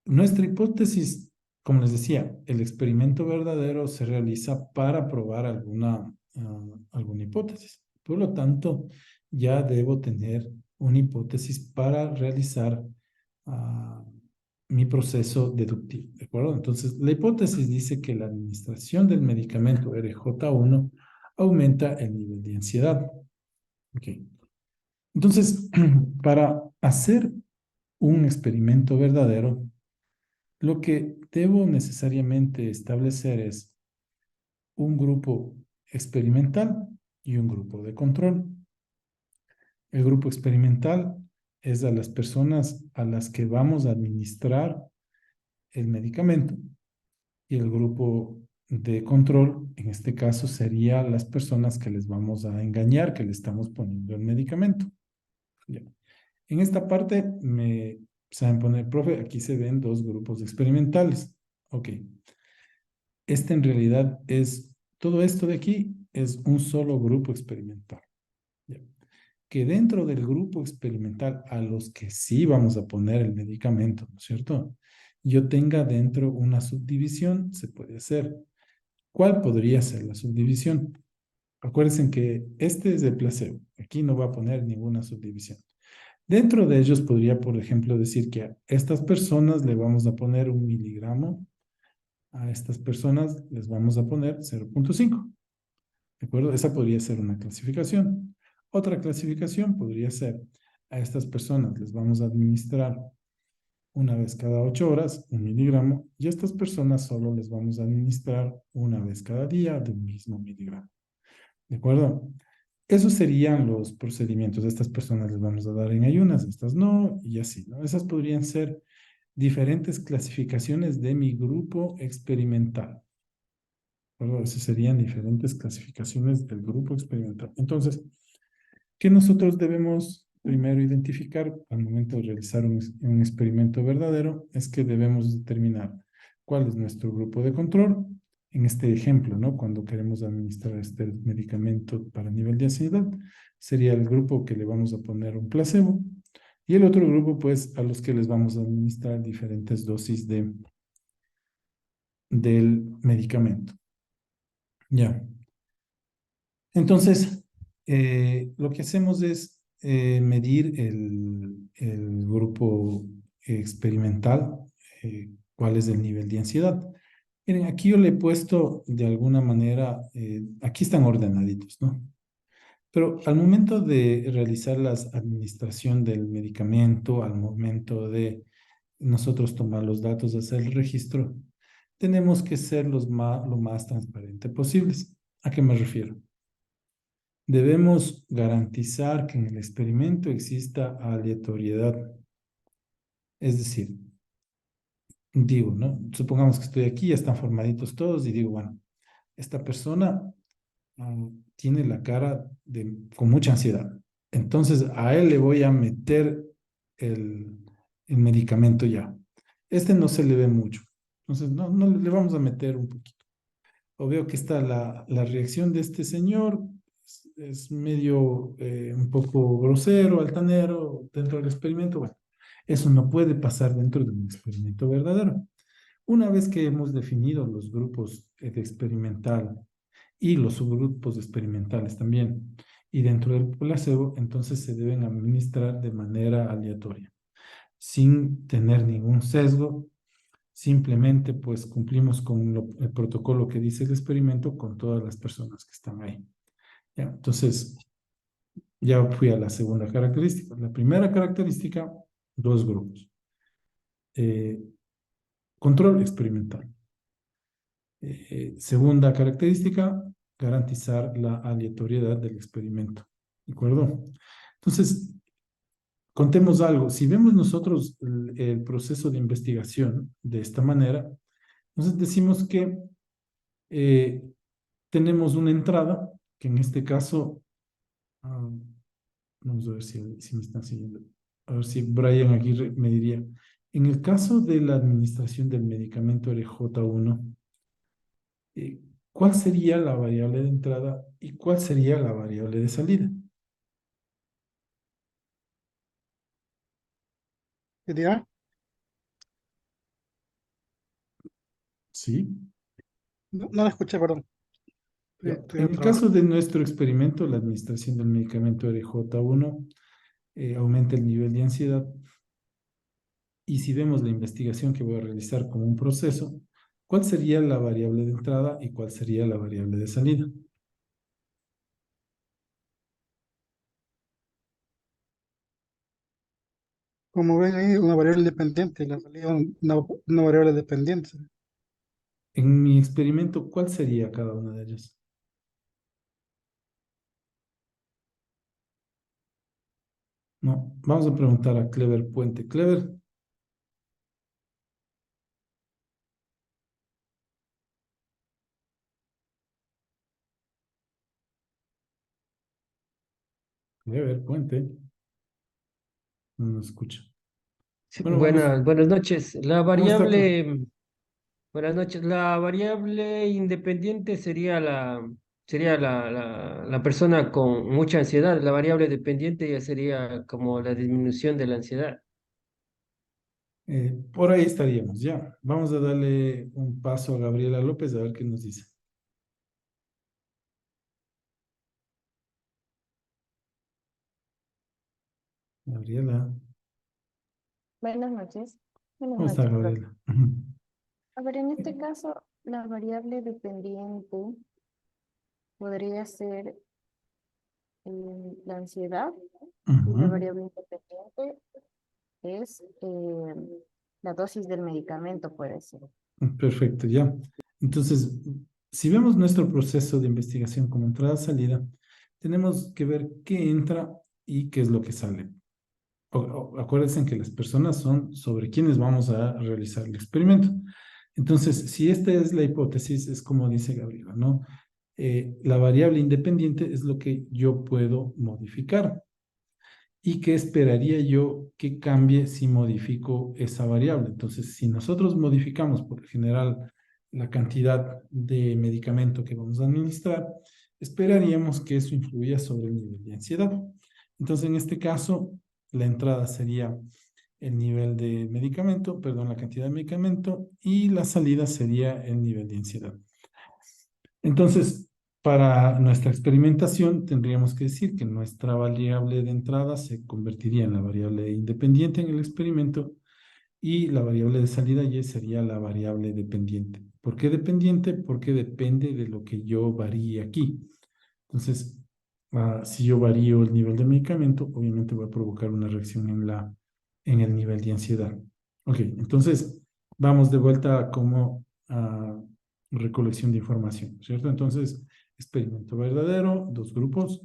nuestra hipótesis, como les decía, el experimento verdadero se realiza para probar alguna hipótesis. Por lo tanto, ya debo tener una hipótesis para realizar mi proceso deductivo, ¿de acuerdo? Entonces, la hipótesis dice que la administración del medicamento RJ1 aumenta el nivel de ansiedad. Ok. Entonces, para hacer un experimento verdadero, lo que debo necesariamente establecer es un grupo experimental y un grupo de control. El grupo experimental es a las personas a las que vamos a administrar el medicamento y el grupo de control, en este caso, sería las personas que les vamos a engañar, que le estamos poniendo el medicamento. Ya. En esta parte me saben poner, profe, aquí se ven dos grupos experimentales. Ok. Este en realidad es, todo esto de aquí es un solo grupo experimental. ¿Ya? Que dentro del grupo experimental a los que sí vamos a poner el medicamento, ¿no es cierto? Yo tenga dentro una subdivisión, se puede hacer. ¿Cuál podría ser la subdivisión? Acuérdense que este es de placebo. Aquí no va a poner ninguna subdivisión. Dentro de ellos podría, por ejemplo, decir que a estas personas le vamos a poner 1 miligramo, a estas personas les vamos a poner 0.5. ¿De acuerdo? Esa podría ser una clasificación. Otra clasificación podría ser, a estas personas les vamos a administrar una vez cada 8 horas 1 miligramo y a estas personas solo les vamos a administrar una vez cada día de un mismo miligramo. ¿De acuerdo? Esos serían los procedimientos. A estas personas les vamos a dar en ayunas, a estas no, y así, ¿no? Esas podrían ser diferentes clasificaciones de mi grupo experimental. ¿De esas serían diferentes clasificaciones del grupo experimental. Entonces, ¿qué nosotros debemos primero identificar al momento de realizar un experimento verdadero? Es que debemos determinar cuál es nuestro grupo de control. En este ejemplo, ¿no? Cuando queremos administrar este medicamento para nivel de ansiedad, sería el grupo que le vamos a poner un placebo y el otro grupo, pues, a los que les vamos a administrar diferentes dosis de del medicamento. Ya. Entonces, lo que hacemos es medir el grupo experimental, cuál es el nivel de ansiedad. Miren, aquí yo le he puesto de alguna manera, aquí están ordenaditos, ¿no? Pero al momento de realizar la administración del medicamento, al momento de nosotros tomar los datos, hacer el registro, tenemos que ser lo más transparente posibles. ¿A qué me refiero? Debemos garantizar que en el experimento exista aleatoriedad. Es decir, digo, ¿no? Supongamos que estoy aquí, ya están formaditos todos y digo, bueno, esta persona tiene la cara con mucha ansiedad. Entonces a él le voy a meter el, el medicamento ya. Este no se le ve mucho. Entonces no le vamos a meter un poquito. O veo que está la reacción de este señor, es medio un poco grosero, altanero dentro del experimento. Bueno, eso no puede pasar dentro de un experimento verdadero. Una vez que hemos definido los grupos de experimental y los subgrupos experimentales también, y dentro del placebo, entonces se deben administrar de manera aleatoria, sin tener ningún sesgo. Simplemente pues cumplimos con el protocolo que dice el experimento con todas las personas que están ahí. ¿Ya? Entonces, ya fui a la segunda característica. La primera característica, dos grupos. Eh, Control experimental. Segunda característica, garantizar la aleatoriedad del experimento. ¿De acuerdo? Entonces, contemos algo. Si vemos nosotros el proceso de investigación de esta manera, entonces decimos que eh, tenemos una entrada, que en este caso, vamos a ver si me están siguiendo. A ver si Brian Aguirre me diría, en el caso de la administración del medicamento RJ1, ¿cuál sería la variable de entrada y cuál sería la variable de salida? ¿Qué dirá? Sí. No la escuché, perdón. Ya. Estoy en En el el trabajo. caso de nuestro experimento, la administración del medicamento RJ1 aumenta el nivel de ansiedad. Y si vemos la investigación que voy a realizar como un proceso, ¿cuál sería la variable de entrada y cuál sería la variable de salida? Como ven ahí, una variable dependiente, la salida una variable dependiente. En mi experimento, ¿cuál sería cada una de ellas? No, vamos a preguntar a Clever Puente. Clever, Clever Puente, no nos escucha. Sí, Bueno, vamos, buenas noches. ¿cómo está? Buenas noches. La variable independiente sería la persona con mucha ansiedad. La variable dependiente ya sería como la disminución de la ansiedad. Por ahí estaríamos, ya. Vamos a darle un paso a Gabriela López a ver qué nos dice. Gabriela, Buenas noches. Buenas ¿cómo está noches, profe. Gabriela? Ujú. A ver, en este caso, la variable dependiente podría ser la ansiedad y la Ujú. variable independiente es la dosis del medicamento, puede ser. Perfecto, ya. Entonces, si vemos nuestro proceso de investigación como entrada-salida, tenemos que ver qué entra y qué es lo que sale. Acuérdense que las personas son sobre quienes vamos a realizar el experimento. Entonces, si esta es la hipótesis, es como dice Gabriela, ¿no? La variable independiente es lo que yo puedo modificar. ¿Y qué esperaría yo que cambie si modifico esa variable? Entonces, si nosotros modificamos por lo general la cantidad de medicamento que vamos a administrar, esperaríamos que eso influya sobre el nivel de ansiedad. Entonces, en este caso, la entrada sería el nivel de medicamento, perdón, la cantidad de medicamento, y la salida sería el nivel de ansiedad. Entonces, para nuestra experimentación tendríamos que decir que nuestra variable de entrada se convertiría en la variable independiente en el experimento y la variable de salida Y sería la variable dependiente. ¿Por qué dependiente? Porque depende de lo que yo varíe aquí. Entonces, si yo varío el nivel de medicamento, obviamente voy a provocar una reacción en el nivel de ansiedad. Ok, entonces vamos de vuelta a cómo recolección de información, ¿cierto? Entonces, experimento verdadero, dos grupos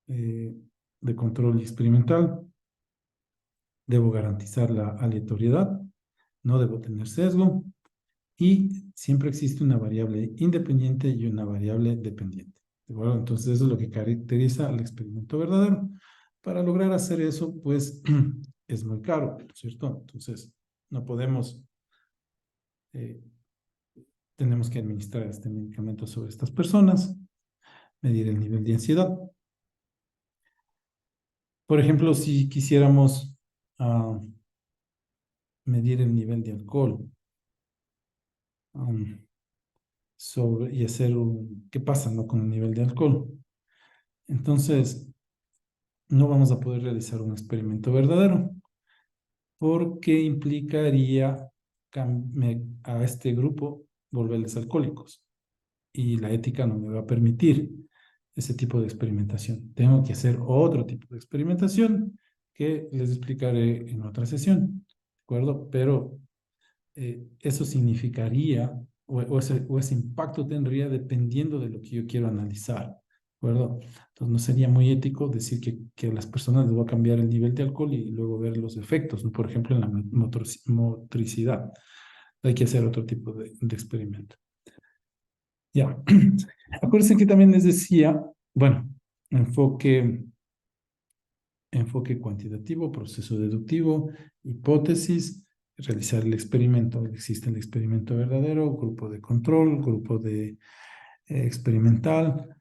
de control y experimental. Debo garantizar la aleatoriedad, no debo tener sesgo y siempre existe una variable independiente y una variable dependiente. ¿De acuerdo? Entonces, eso es lo que caracteriza al experimento verdadero. Para lograr hacer eso, pues, es muy caro, ¿cierto? Entonces, no podemos, tenemos que administrar este medicamento sobre estas personas, medir el nivel de ansiedad. Por ejemplo, si quisiéramos medir el nivel de alcohol y hacer qué pasa, ¿no?, con el nivel de alcohol. Entonces, no vamos a poder realizar un experimento verdadero porque implicaría a este grupo volverles alcohólicos y la ética no me va a permitir ese tipo de experimentación. Tengo que hacer otro tipo de experimentación que les explicaré en otra sesión, ¿de acuerdo? Pero eso significaría, o ese impacto tendría dependiendo de lo que yo quiero analizar, ¿de acuerdo? Entonces no sería muy ético decir que a las personas les va a cambiar el nivel de alcohol y luego ver los efectos, ¿no? Por ejemplo, en la motricidad. Hay que hacer otro tipo de experimento. Ya. Acuérdense que también les decía, bueno, enfoque cuantitativo, proceso deductivo, hipótesis, realizar el experimento. Existe el experimento verdadero, grupo de control, grupo de experimental,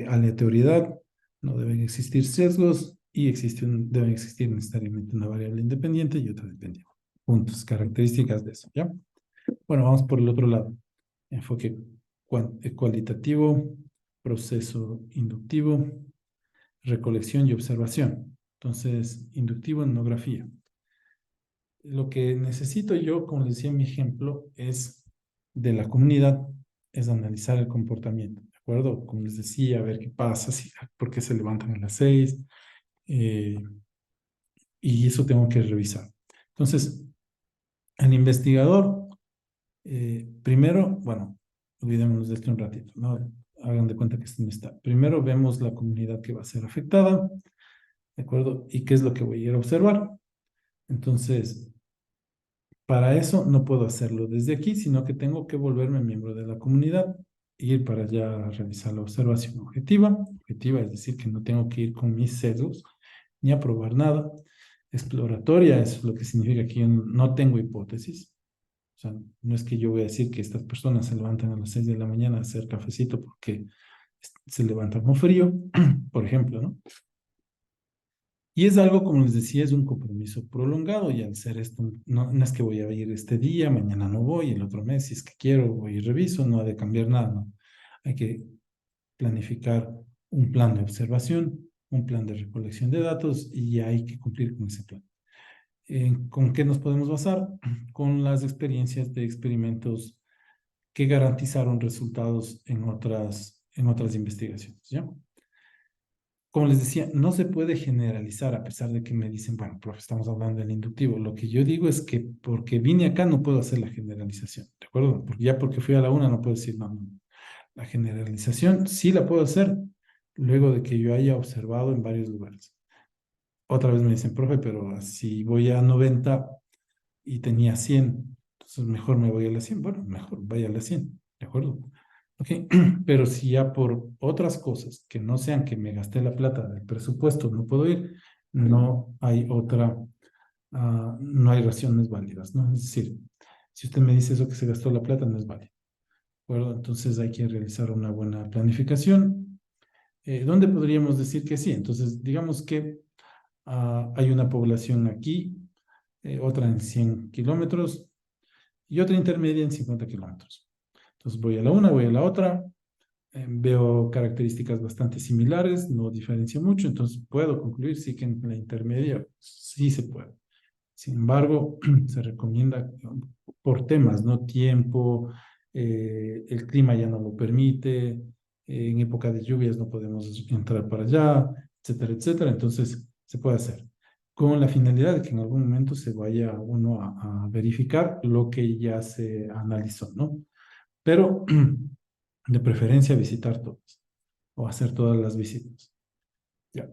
aleatoriedad, no deben existir sesgos y deben existir necesariamente una variable independiente y otra dependiente. Puntos, características de eso, ¿ya? Bueno, vamos por el otro lado. Enfoque cualitativo, proceso inductivo, recolección y observación. Entonces, inductivo, etnografía. Lo que necesito yo, como les decía en mi ejemplo, es de la comunidad, es analizar el comportamiento, ¿de acuerdo? Como les decía, a ver qué pasa, por qué se levantan a las 6, y eso tengo que revisar. Entonces, el investigador, primero, bueno, olvidémonos de esto un ratito, ¿no? Hagan de cuenta que esto no está. Primero vemos la comunidad que va a ser afectada, ¿de acuerdo? ¿Y qué es lo que voy a ir a observar? Entonces, para eso no puedo hacerlo desde aquí, sino que tengo que volverme miembro de la comunidad, ir para allá a realizar la observación objetiva. Objetiva es decir, que no tengo que ir con mis sesgos ni a probar nada. Exploratoria es lo que significa que yo no tengo hipótesis. O sea, no es que yo voy a decir que estas personas se levantan a las 6 de la mañana a hacer cafecito porque se levantan con frío, por ejemplo, ¿no? Y es algo, como les decía, es un compromiso prolongado y al ser esto, no es que voy a ir este día, mañana no voy, el otro mes, si es que quiero, voy y reviso, no ha de cambiar nada, ¿no? Hay que planificar un plan de observación, un plan de recolección de datos y hay que cumplir con ese plan. ¿Con qué nos podemos basar? Con las experiencias de experimentos que garantizaron resultados en otras investigaciones, ¿ya? Como les decía, no se puede generalizar a pesar de que me dicen, bueno, profe, estamos hablando del inductivo. Lo que yo digo es que porque vine acá no puedo hacer la generalización, ¿de acuerdo? Porque fui a la una no puedo decir, no. La generalización sí la puedo hacer luego de que yo haya observado en varios lugares. Otra vez me dicen, profe, pero si voy a 90 y tenía 100, entonces mejor me voy a la 100. Bueno, mejor vaya a la 100, ¿de acuerdo? Ok, pero si ya por otras cosas que no sean que me gasté la plata del presupuesto no puedo ir, no hay no hay razones válidas, ¿no? Es decir, si usted me dice eso que se gastó la plata, no es válido, ¿de acuerdo? Entonces hay que realizar una buena planificación. ¿Dónde podríamos decir que sí? Entonces, digamos que hay una población aquí otra en 100 kilómetros y otra intermedia en 50 kilómetros. Entonces voy a la una, voy a la otra, veo características bastante similares, no diferencia mucho, entonces puedo concluir sí que en la intermedia sí se puede. Sin embargo, se recomienda por temas, ¿no? Tiempo, el clima ya no lo permite, en época de lluvias no podemos entrar para allá, etcétera, etcétera. Entonces, se puede hacer con la finalidad de que en algún momento se vaya uno a verificar lo que ya se analizó, ¿no? Pero de preferencia visitar todas o hacer todas las visitas. Ya.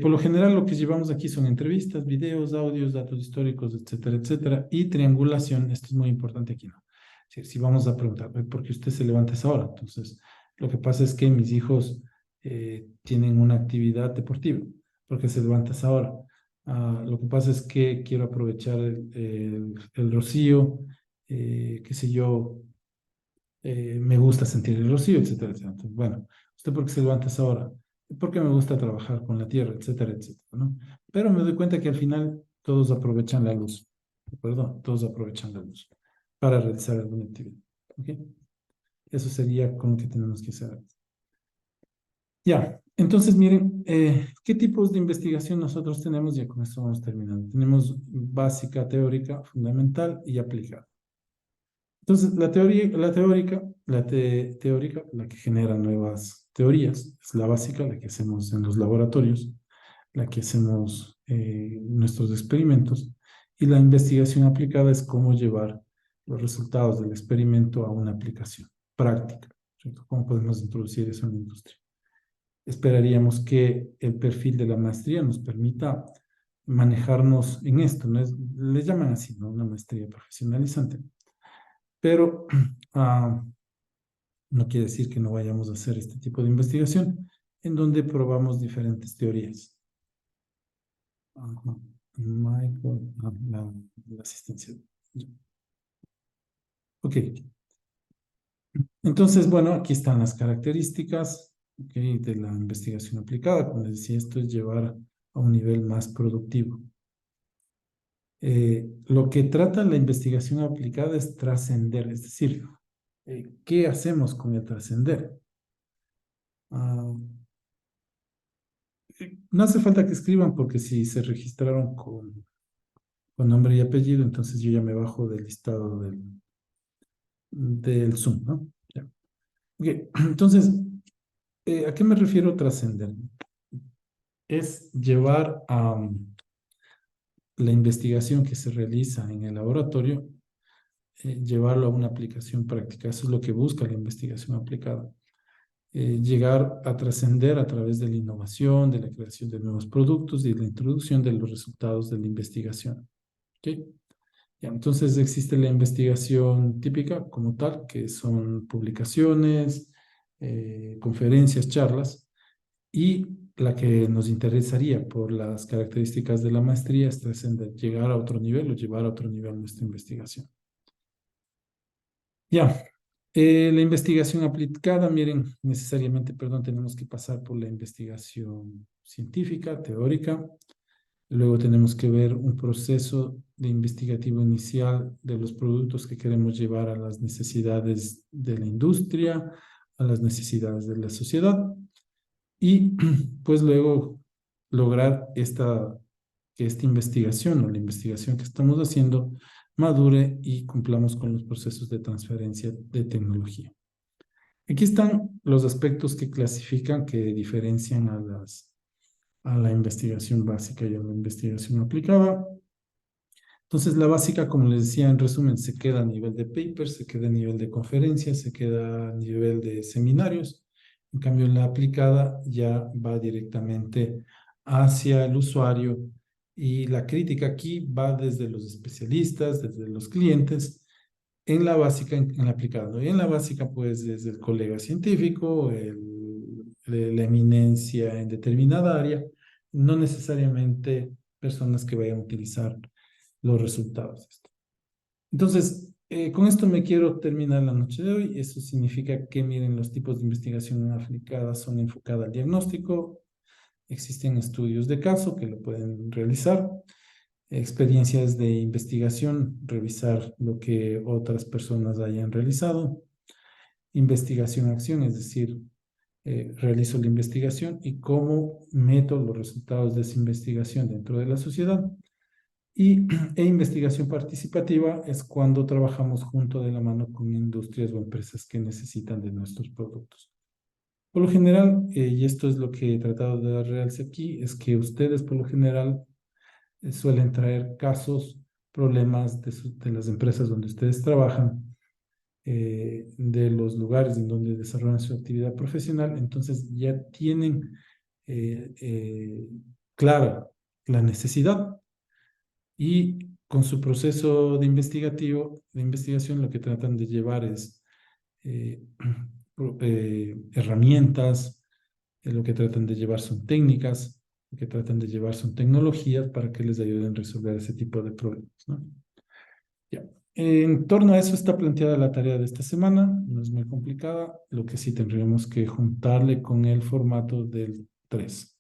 Por lo general lo que llevamos aquí son entrevistas, videos, audios, datos históricos, etcétera, etcétera, y triangulación. Esto es muy importante aquí, ¿no? Si vamos a preguntar, ¿por qué usted se levanta a esa hora? Entonces, lo que pasa es que mis hijos tienen una actividad deportiva, porque se levanta a esa hora. Lo que pasa es que quiero aprovechar el rocío, qué sé yo, me gusta sentir el rocío, etcétera, etcétera. Entonces, bueno, ¿usted por qué se levanta a esa hora? Porque me gusta trabajar con la tierra, etcétera, etcétera, ¿no? Pero me doy cuenta que al final todos aprovechan la luz, ¿de acuerdo? Todos aprovechan la luz para realizar alguna actividad, ¿ok? Eso sería con lo que tenemos que hacer. Ya, entonces miren, ¿qué tipos de investigación nosotros tenemos? Ya con esto vamos terminando. Tenemos básica, teórica, fundamental y aplicada. Entonces, teórica, la que genera nuevas teorías, es la básica, la que hacemos en los laboratorios, la que hacemos nuestros experimentos, y la investigación aplicada es cómo llevar los resultados del experimento a una aplicación práctica, ¿cierto? ¿Cómo podemos introducir eso en la industria? Esperaríamos que el perfil de la maestría nos permita manejarnos en esto, ¿no? Le llaman así, ¿no? Una maestría profesionalizante. Pero no quiere decir que no vayamos a hacer este tipo de investigación en donde probamos diferentes teorías. Michael, la asistencia. Ok. Entonces, bueno, aquí están las características, okay, de la investigación aplicada. Como les decía, esto es llevar a un nivel más productivo. Lo que trata la investigación aplicada es trascender, es decir, ¿qué hacemos con el trascender? No hace falta que escriban porque si se registraron con nombre y apellido, entonces yo ya me bajo del listado del Zoom, ¿no? Ya. Okay. Entonces, ¿a qué me refiero trascender? Es llevar a la investigación que se realiza en el laboratorio, llevarlo a una aplicación práctica. Eso es lo que busca la investigación aplicada. Llegar a trascender a través de la innovación, de la creación de nuevos productos y de la introducción de los resultados de la investigación. ¿Okay? Ya, entonces existe la investigación típica como tal, que son publicaciones, conferencias, charlas, y la que nos interesaría por las características de la maestría es trascender, llegar a otro nivel o llevar a otro nivel nuestra investigación. Ya, la investigación aplicada, miren, necesariamente, perdón, tenemos que pasar por la investigación científica, teórica. Luego tenemos que ver un proceso de investigativo inicial de los productos que queremos llevar a las necesidades de la industria, a las necesidades de la sociedad. Y pues luego lograr que esta investigación o la investigación que estamos haciendo madure y cumplamos con los procesos de transferencia de tecnología. Aquí están los aspectos que clasifican, que diferencian a la investigación básica y a la investigación aplicada. Entonces, la básica, como les decía, en resumen, se queda a nivel de papers, se queda a nivel de conferencias, se queda a nivel de seminarios. En cambio, la aplicada ya va directamente hacia el usuario y la crítica aquí va desde los especialistas, desde los clientes, en la básica, en la aplicada, ¿no? Y en la básica, pues, desde el colega científico, la eminencia en determinada área, no necesariamente personas que vayan a utilizar los resultados de esto. Entonces, con esto me quiero terminar la noche de hoy. Eso significa que, miren, los tipos de investigación aplicada son enfocadas al diagnóstico. Existen estudios de caso que lo pueden realizar. experiencias de investigación, revisar lo que otras personas hayan realizado, investigación-acción, es decir, realizo la investigación y cómo meto los resultados de esa investigación dentro de la sociedad. Y investigación participativa es cuando trabajamos junto de la mano con industrias o empresas que necesitan de nuestros productos. Por lo general, y esto es lo que he tratado de dar realce aquí, es que ustedes por lo general suelen traer casos, problemas de las empresas donde ustedes trabajan, de los lugares en donde desarrollan su actividad profesional, entonces ya tienen clara la necesidad y con su proceso de investigación, lo que tratan de llevar es eh, herramientas, lo que tratan de llevar son técnicas, lo que tratan de llevar son tecnologías para que les ayuden a resolver ese tipo de problemas, ¿no? Ya. En torno a eso está planteada la tarea de esta semana, no es muy complicada, lo que sí tendríamos que juntarle con el formato del 3.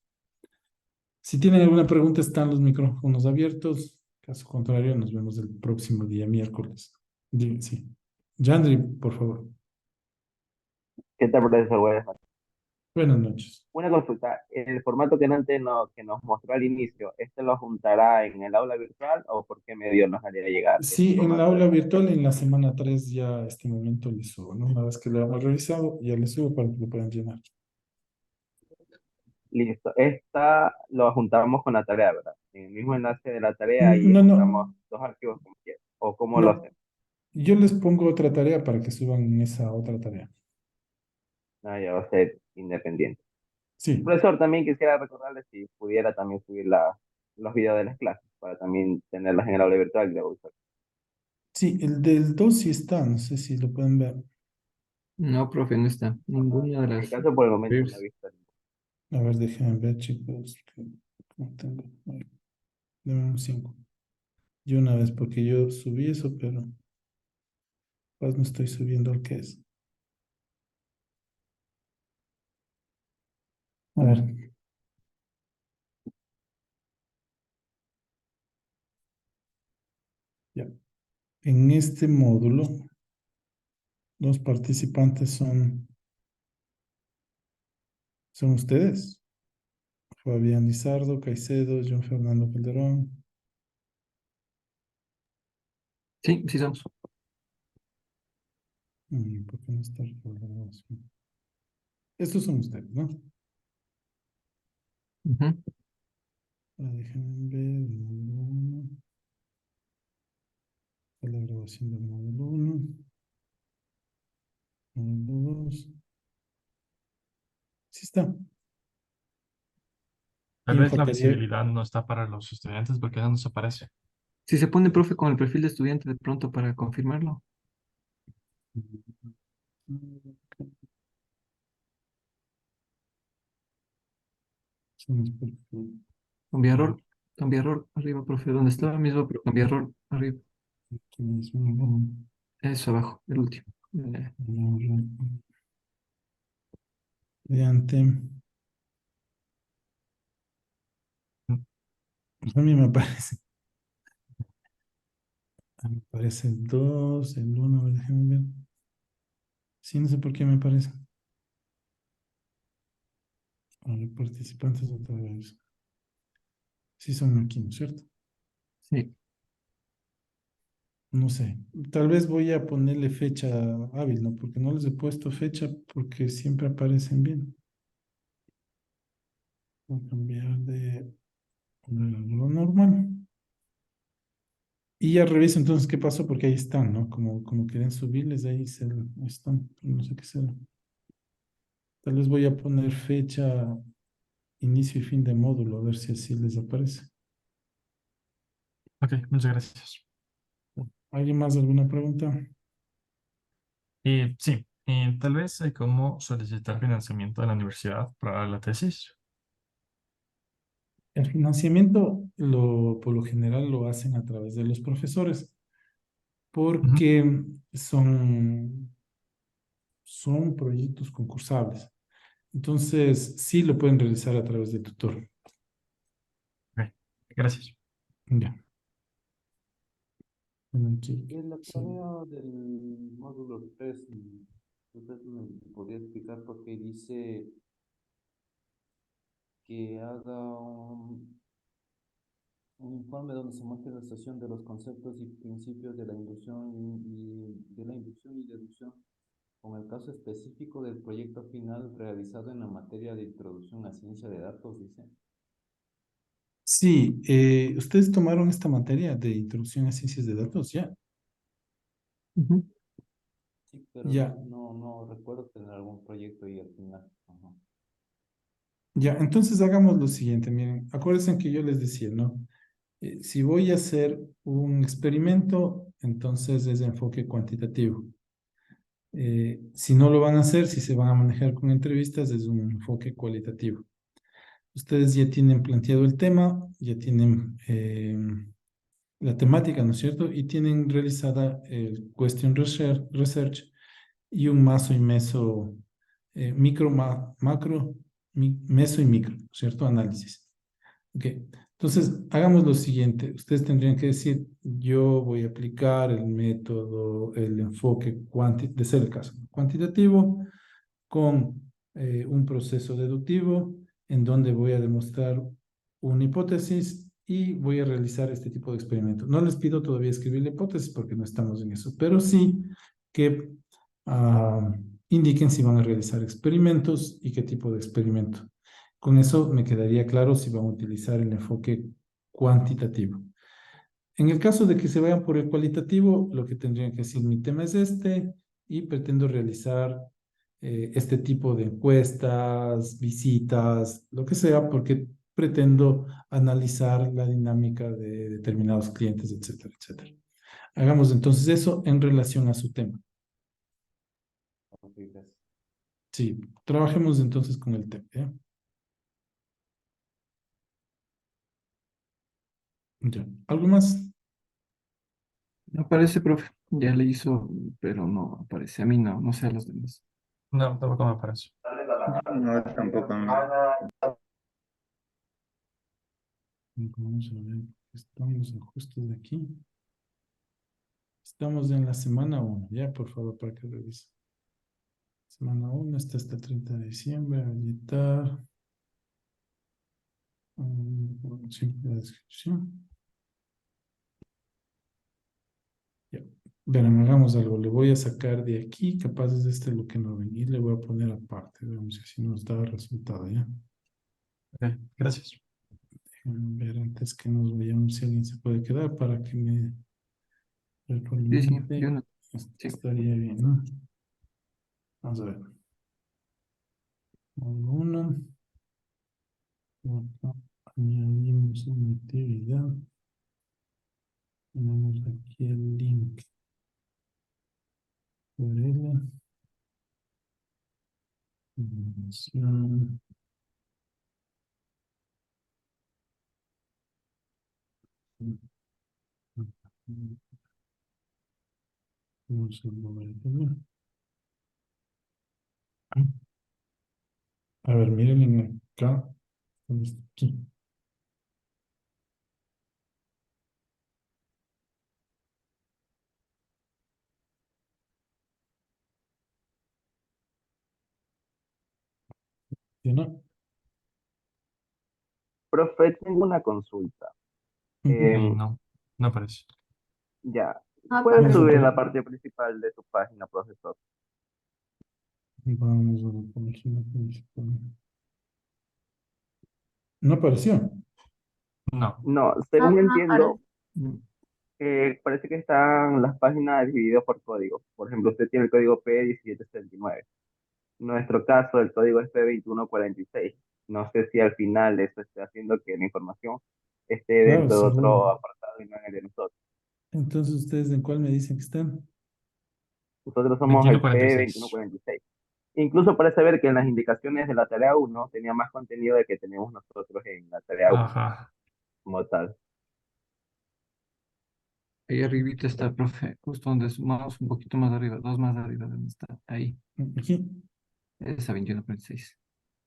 Si tienen alguna pregunta, están los micrófonos abiertos. Caso contrario, nos vemos el próximo día, miércoles. Sí. Yandri, por favor. ¿Qué tal, profesor? Buenas noches. Una consulta, el formato que antes que nos mostró al inicio, ¿este lo juntará en el aula virtual o por qué medio nos haría llegar ese Sí, en la formato de aula presentación? virtual, en la semana 3 ya a este momento le subo, ¿no? Una vez que lo hemos revisado, ya le subo para que lo puedan llenar. Listo, esta lo juntamos con la tarea, ¿verdad? En el mismo enlace de la tarea y No, juntamos no, dos archivos como quieran. ¿O cómo lo no. hacemos? Yo les pongo otra tarea para que suban en esa otra tarea. No, ya va a ser independiente. Sí, Profesor, también quisiera recordarle si pudiera también subir los videos de las clases para también tenerlas en el aula virtual y luego usar. sí, el del 2 sí está, no sé si lo pueden ver. No, profe, no está. Ninguna de En mi las caso, por el momento no he reviews. visto. A ver, déjenme ver, chicos. Que no tengo. Ay, deme un 5. Y una vez, porque yo subí eso, pero pues no estoy subiendo el que es. A ver, ya. En este módulo, los participantes son ustedes. Fabián Lizardo, Caicedo, John Fernando Calderón. Sí, sí somos. ¿Por qué no está la grabación? Estos son ustedes, ¿no? Ujú. Déjenme ver el módulo 1. La grabación del módulo 1. Módulo 2. Sí está. Tal Y me vez la faltaría. visibilidad no está para los estudiantes porque no nos aparece. Si se pone, profe, con el perfil de estudiante de pronto para confirmarlo. Cambia error. Cambia error arriba, profe. Donde estaba mismo, pero cambia error arriba. Aquí mismo. Eso abajo, el último. Mediante. A mí me aparece. Me aparece el 2, el 1, déjenme ver. Sí, no sé por qué me aparece. A ver, participantes otra vez. Sí son aquí, ¿no es cierto? Sí. No sé. Tal vez voy a ponerle fecha hábil, ¿no? Porque no les he puesto fecha porque siempre aparecen bien. Voy a cambiar de lo normal. Y ya reviso entonces qué pasó porque ahí están, ¿no? Como quieren subirles, ahí están. No sé qué será. Tal vez voy a poner fecha, inicio y fin de módulo, a ver si así les aparece. Ok, muchas gracias. ¿Alguien más alguna pregunta? Sí, tal vez hay cómo solicitar financiamiento de la universidad para la tesis. El financiamiento por lo general lo hacen a través de los profesores Ujú. porque son proyectos concursables. Entonces, sí lo pueden realizar a través de tutor. Ok, gracias. Ya. Bueno, aquí, La sí. tarea del módulo 3, ¿usted me podría explicar por qué dice que haga un informe donde se muestre la estación de los conceptos y principios de la inducción y deducción, con el caso específico del proyecto final realizado en la materia de introducción a ciencia de datos, dice? Sí, ustedes tomaron esta materia de introducción a ciencias de datos, ya. Ujú. Sí, pero Ya, no recuerdo tener algún proyecto y al final. Ajá. ya. Entonces hagamos lo siguiente, miren, acuérdense que yo les decía, ¿no? Si voy a hacer un experimento, entonces es de enfoque cuantitativo. Si no lo van a hacer, si se van a manejar con entrevistas, es un enfoque cualitativo. Ustedes ya tienen planteado el tema, ya tienen la temática, ¿no es cierto? Y tienen realizada el question research y un mazo y meso, macro, meso y micro, ¿cierto? Análisis. Ok, entonces hagamos lo siguiente. Ustedes tendrían que decir, yo voy a aplicar el método, el enfoque de ser el caso cuantitativo con un proceso deductivo en donde voy a demostrar una hipótesis y voy a realizar este tipo de experimentos. No les pido todavía escribir la hipótesis porque no estamos en eso, pero sí que ah, indiquen si van a realizar experimentos y qué tipo de experimento. Con eso me quedaría claro si van a utilizar el enfoque cuantitativo. En el caso de que se vayan por el cualitativo, lo que tendrían que decir, mi tema es este y pretendo realizar este tipo de encuestas, visitas, lo que sea, porque pretendo analizar la dinámica de determinados clientes, etcétera, etcétera. Hagamos entonces eso en relación a su tema. Ok, gracias. Sí, trabajemos entonces con el tema, ¿ya? Ya. ¿Algo más? No aparece, profe. Ya le hizo, pero no aparece. A mí no, no sé a los demás. No, tampoco me parece. No, tampoco. Vamos a ver, estamos ajustes de aquí. Estamos en la semana 1, ya por favor, para que revise. Semana 1 está hasta el 30 de diciembre, habilitar. Simple descripción. Ya. Verán, hagamos algo. Le voy a sacar de aquí, capaz es este lo que no ven, y le voy a poner aparte. Veamos si así nos da el resultado, ¿ya? Ok, gracias. Déjenme ver antes que nos vayamos si alguien se puede quedar para que me Sí, sí, retroalimente. yo no. Esto Sí. estaría bien, ¿no? Vamos a ver. Uno. Acá añadimos una actividad. Tenemos aquí el link. URL. Información. Vamos a mover también. A ver, miren acá. ¿Dónde está? Aquí. ¿Sí, no? Profe, tengo una consulta. Ujú. No, no aparece. Ya, Ah, puedes Vamos a subir en la poner. parte principal de su página, profesor. Vamos a la página principal. No apareció. No. No, según entiendo, Mm. parece que están las páginas divididas por código. Por ejemplo, usted tiene el código P1779. En nuestro caso, el código es P2146. No sé si al final eso esté haciendo que la información esté Claro, dentro de seguro. otro apartado y no en el de nosotros. Entonces, ¿ustedes en cuál me dicen que están? Nosotros somos el 21:46. P2146. Incluso parece ver que en las indicaciones de la tarea 1 tenía más contenido de que tenemos nosotros en la tarea 1 Ajá. como tal. Ahí arribita está, profe. Justo donde sumamos un poquito más arriba, dos más arriba, ¿dónde está? Ahí. Aquí. Esa 21:46.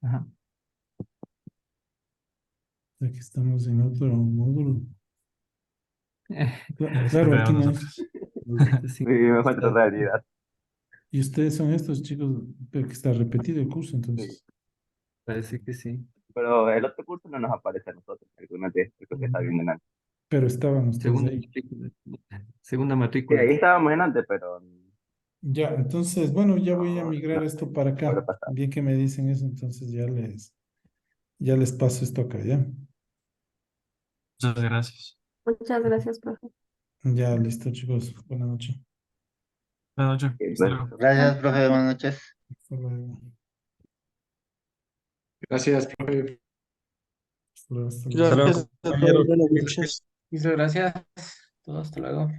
Ajá. Aquí estamos en otro módulo. Claro, aquí de no hay. nosotros. Sí, vivimos otra realidad. Y ustedes son estos chicos, pero que está repetido el curso, Sí. entonces. Parece que sí. Pero el otro curso no nos aparece a nosotros, alguna de estos que está viendo en antes. Pero estaban ustedes Segunda ahí. matrícula. Segunda Sí, matrícula. ahí estábamos en antes, pero Ya, entonces, bueno, ya voy a no, migrar no, esto para no acá. lo pasamos. Bien que me dicen eso, entonces ya les paso esto acá, ¿ya? Muchas gracias. Muchas gracias, profe. Ya, listo, chicos. Buenas noches. Buenas noches. Ok, Hasta pues, luego. Gracias, profe. Buenas noches. Hasta luego. Gracias, profe. Hasta luego, hasta luego. Hasta luego, Gracias a todos, compañeros. buenas noches. Muchas gracias. Todo, hasta luego.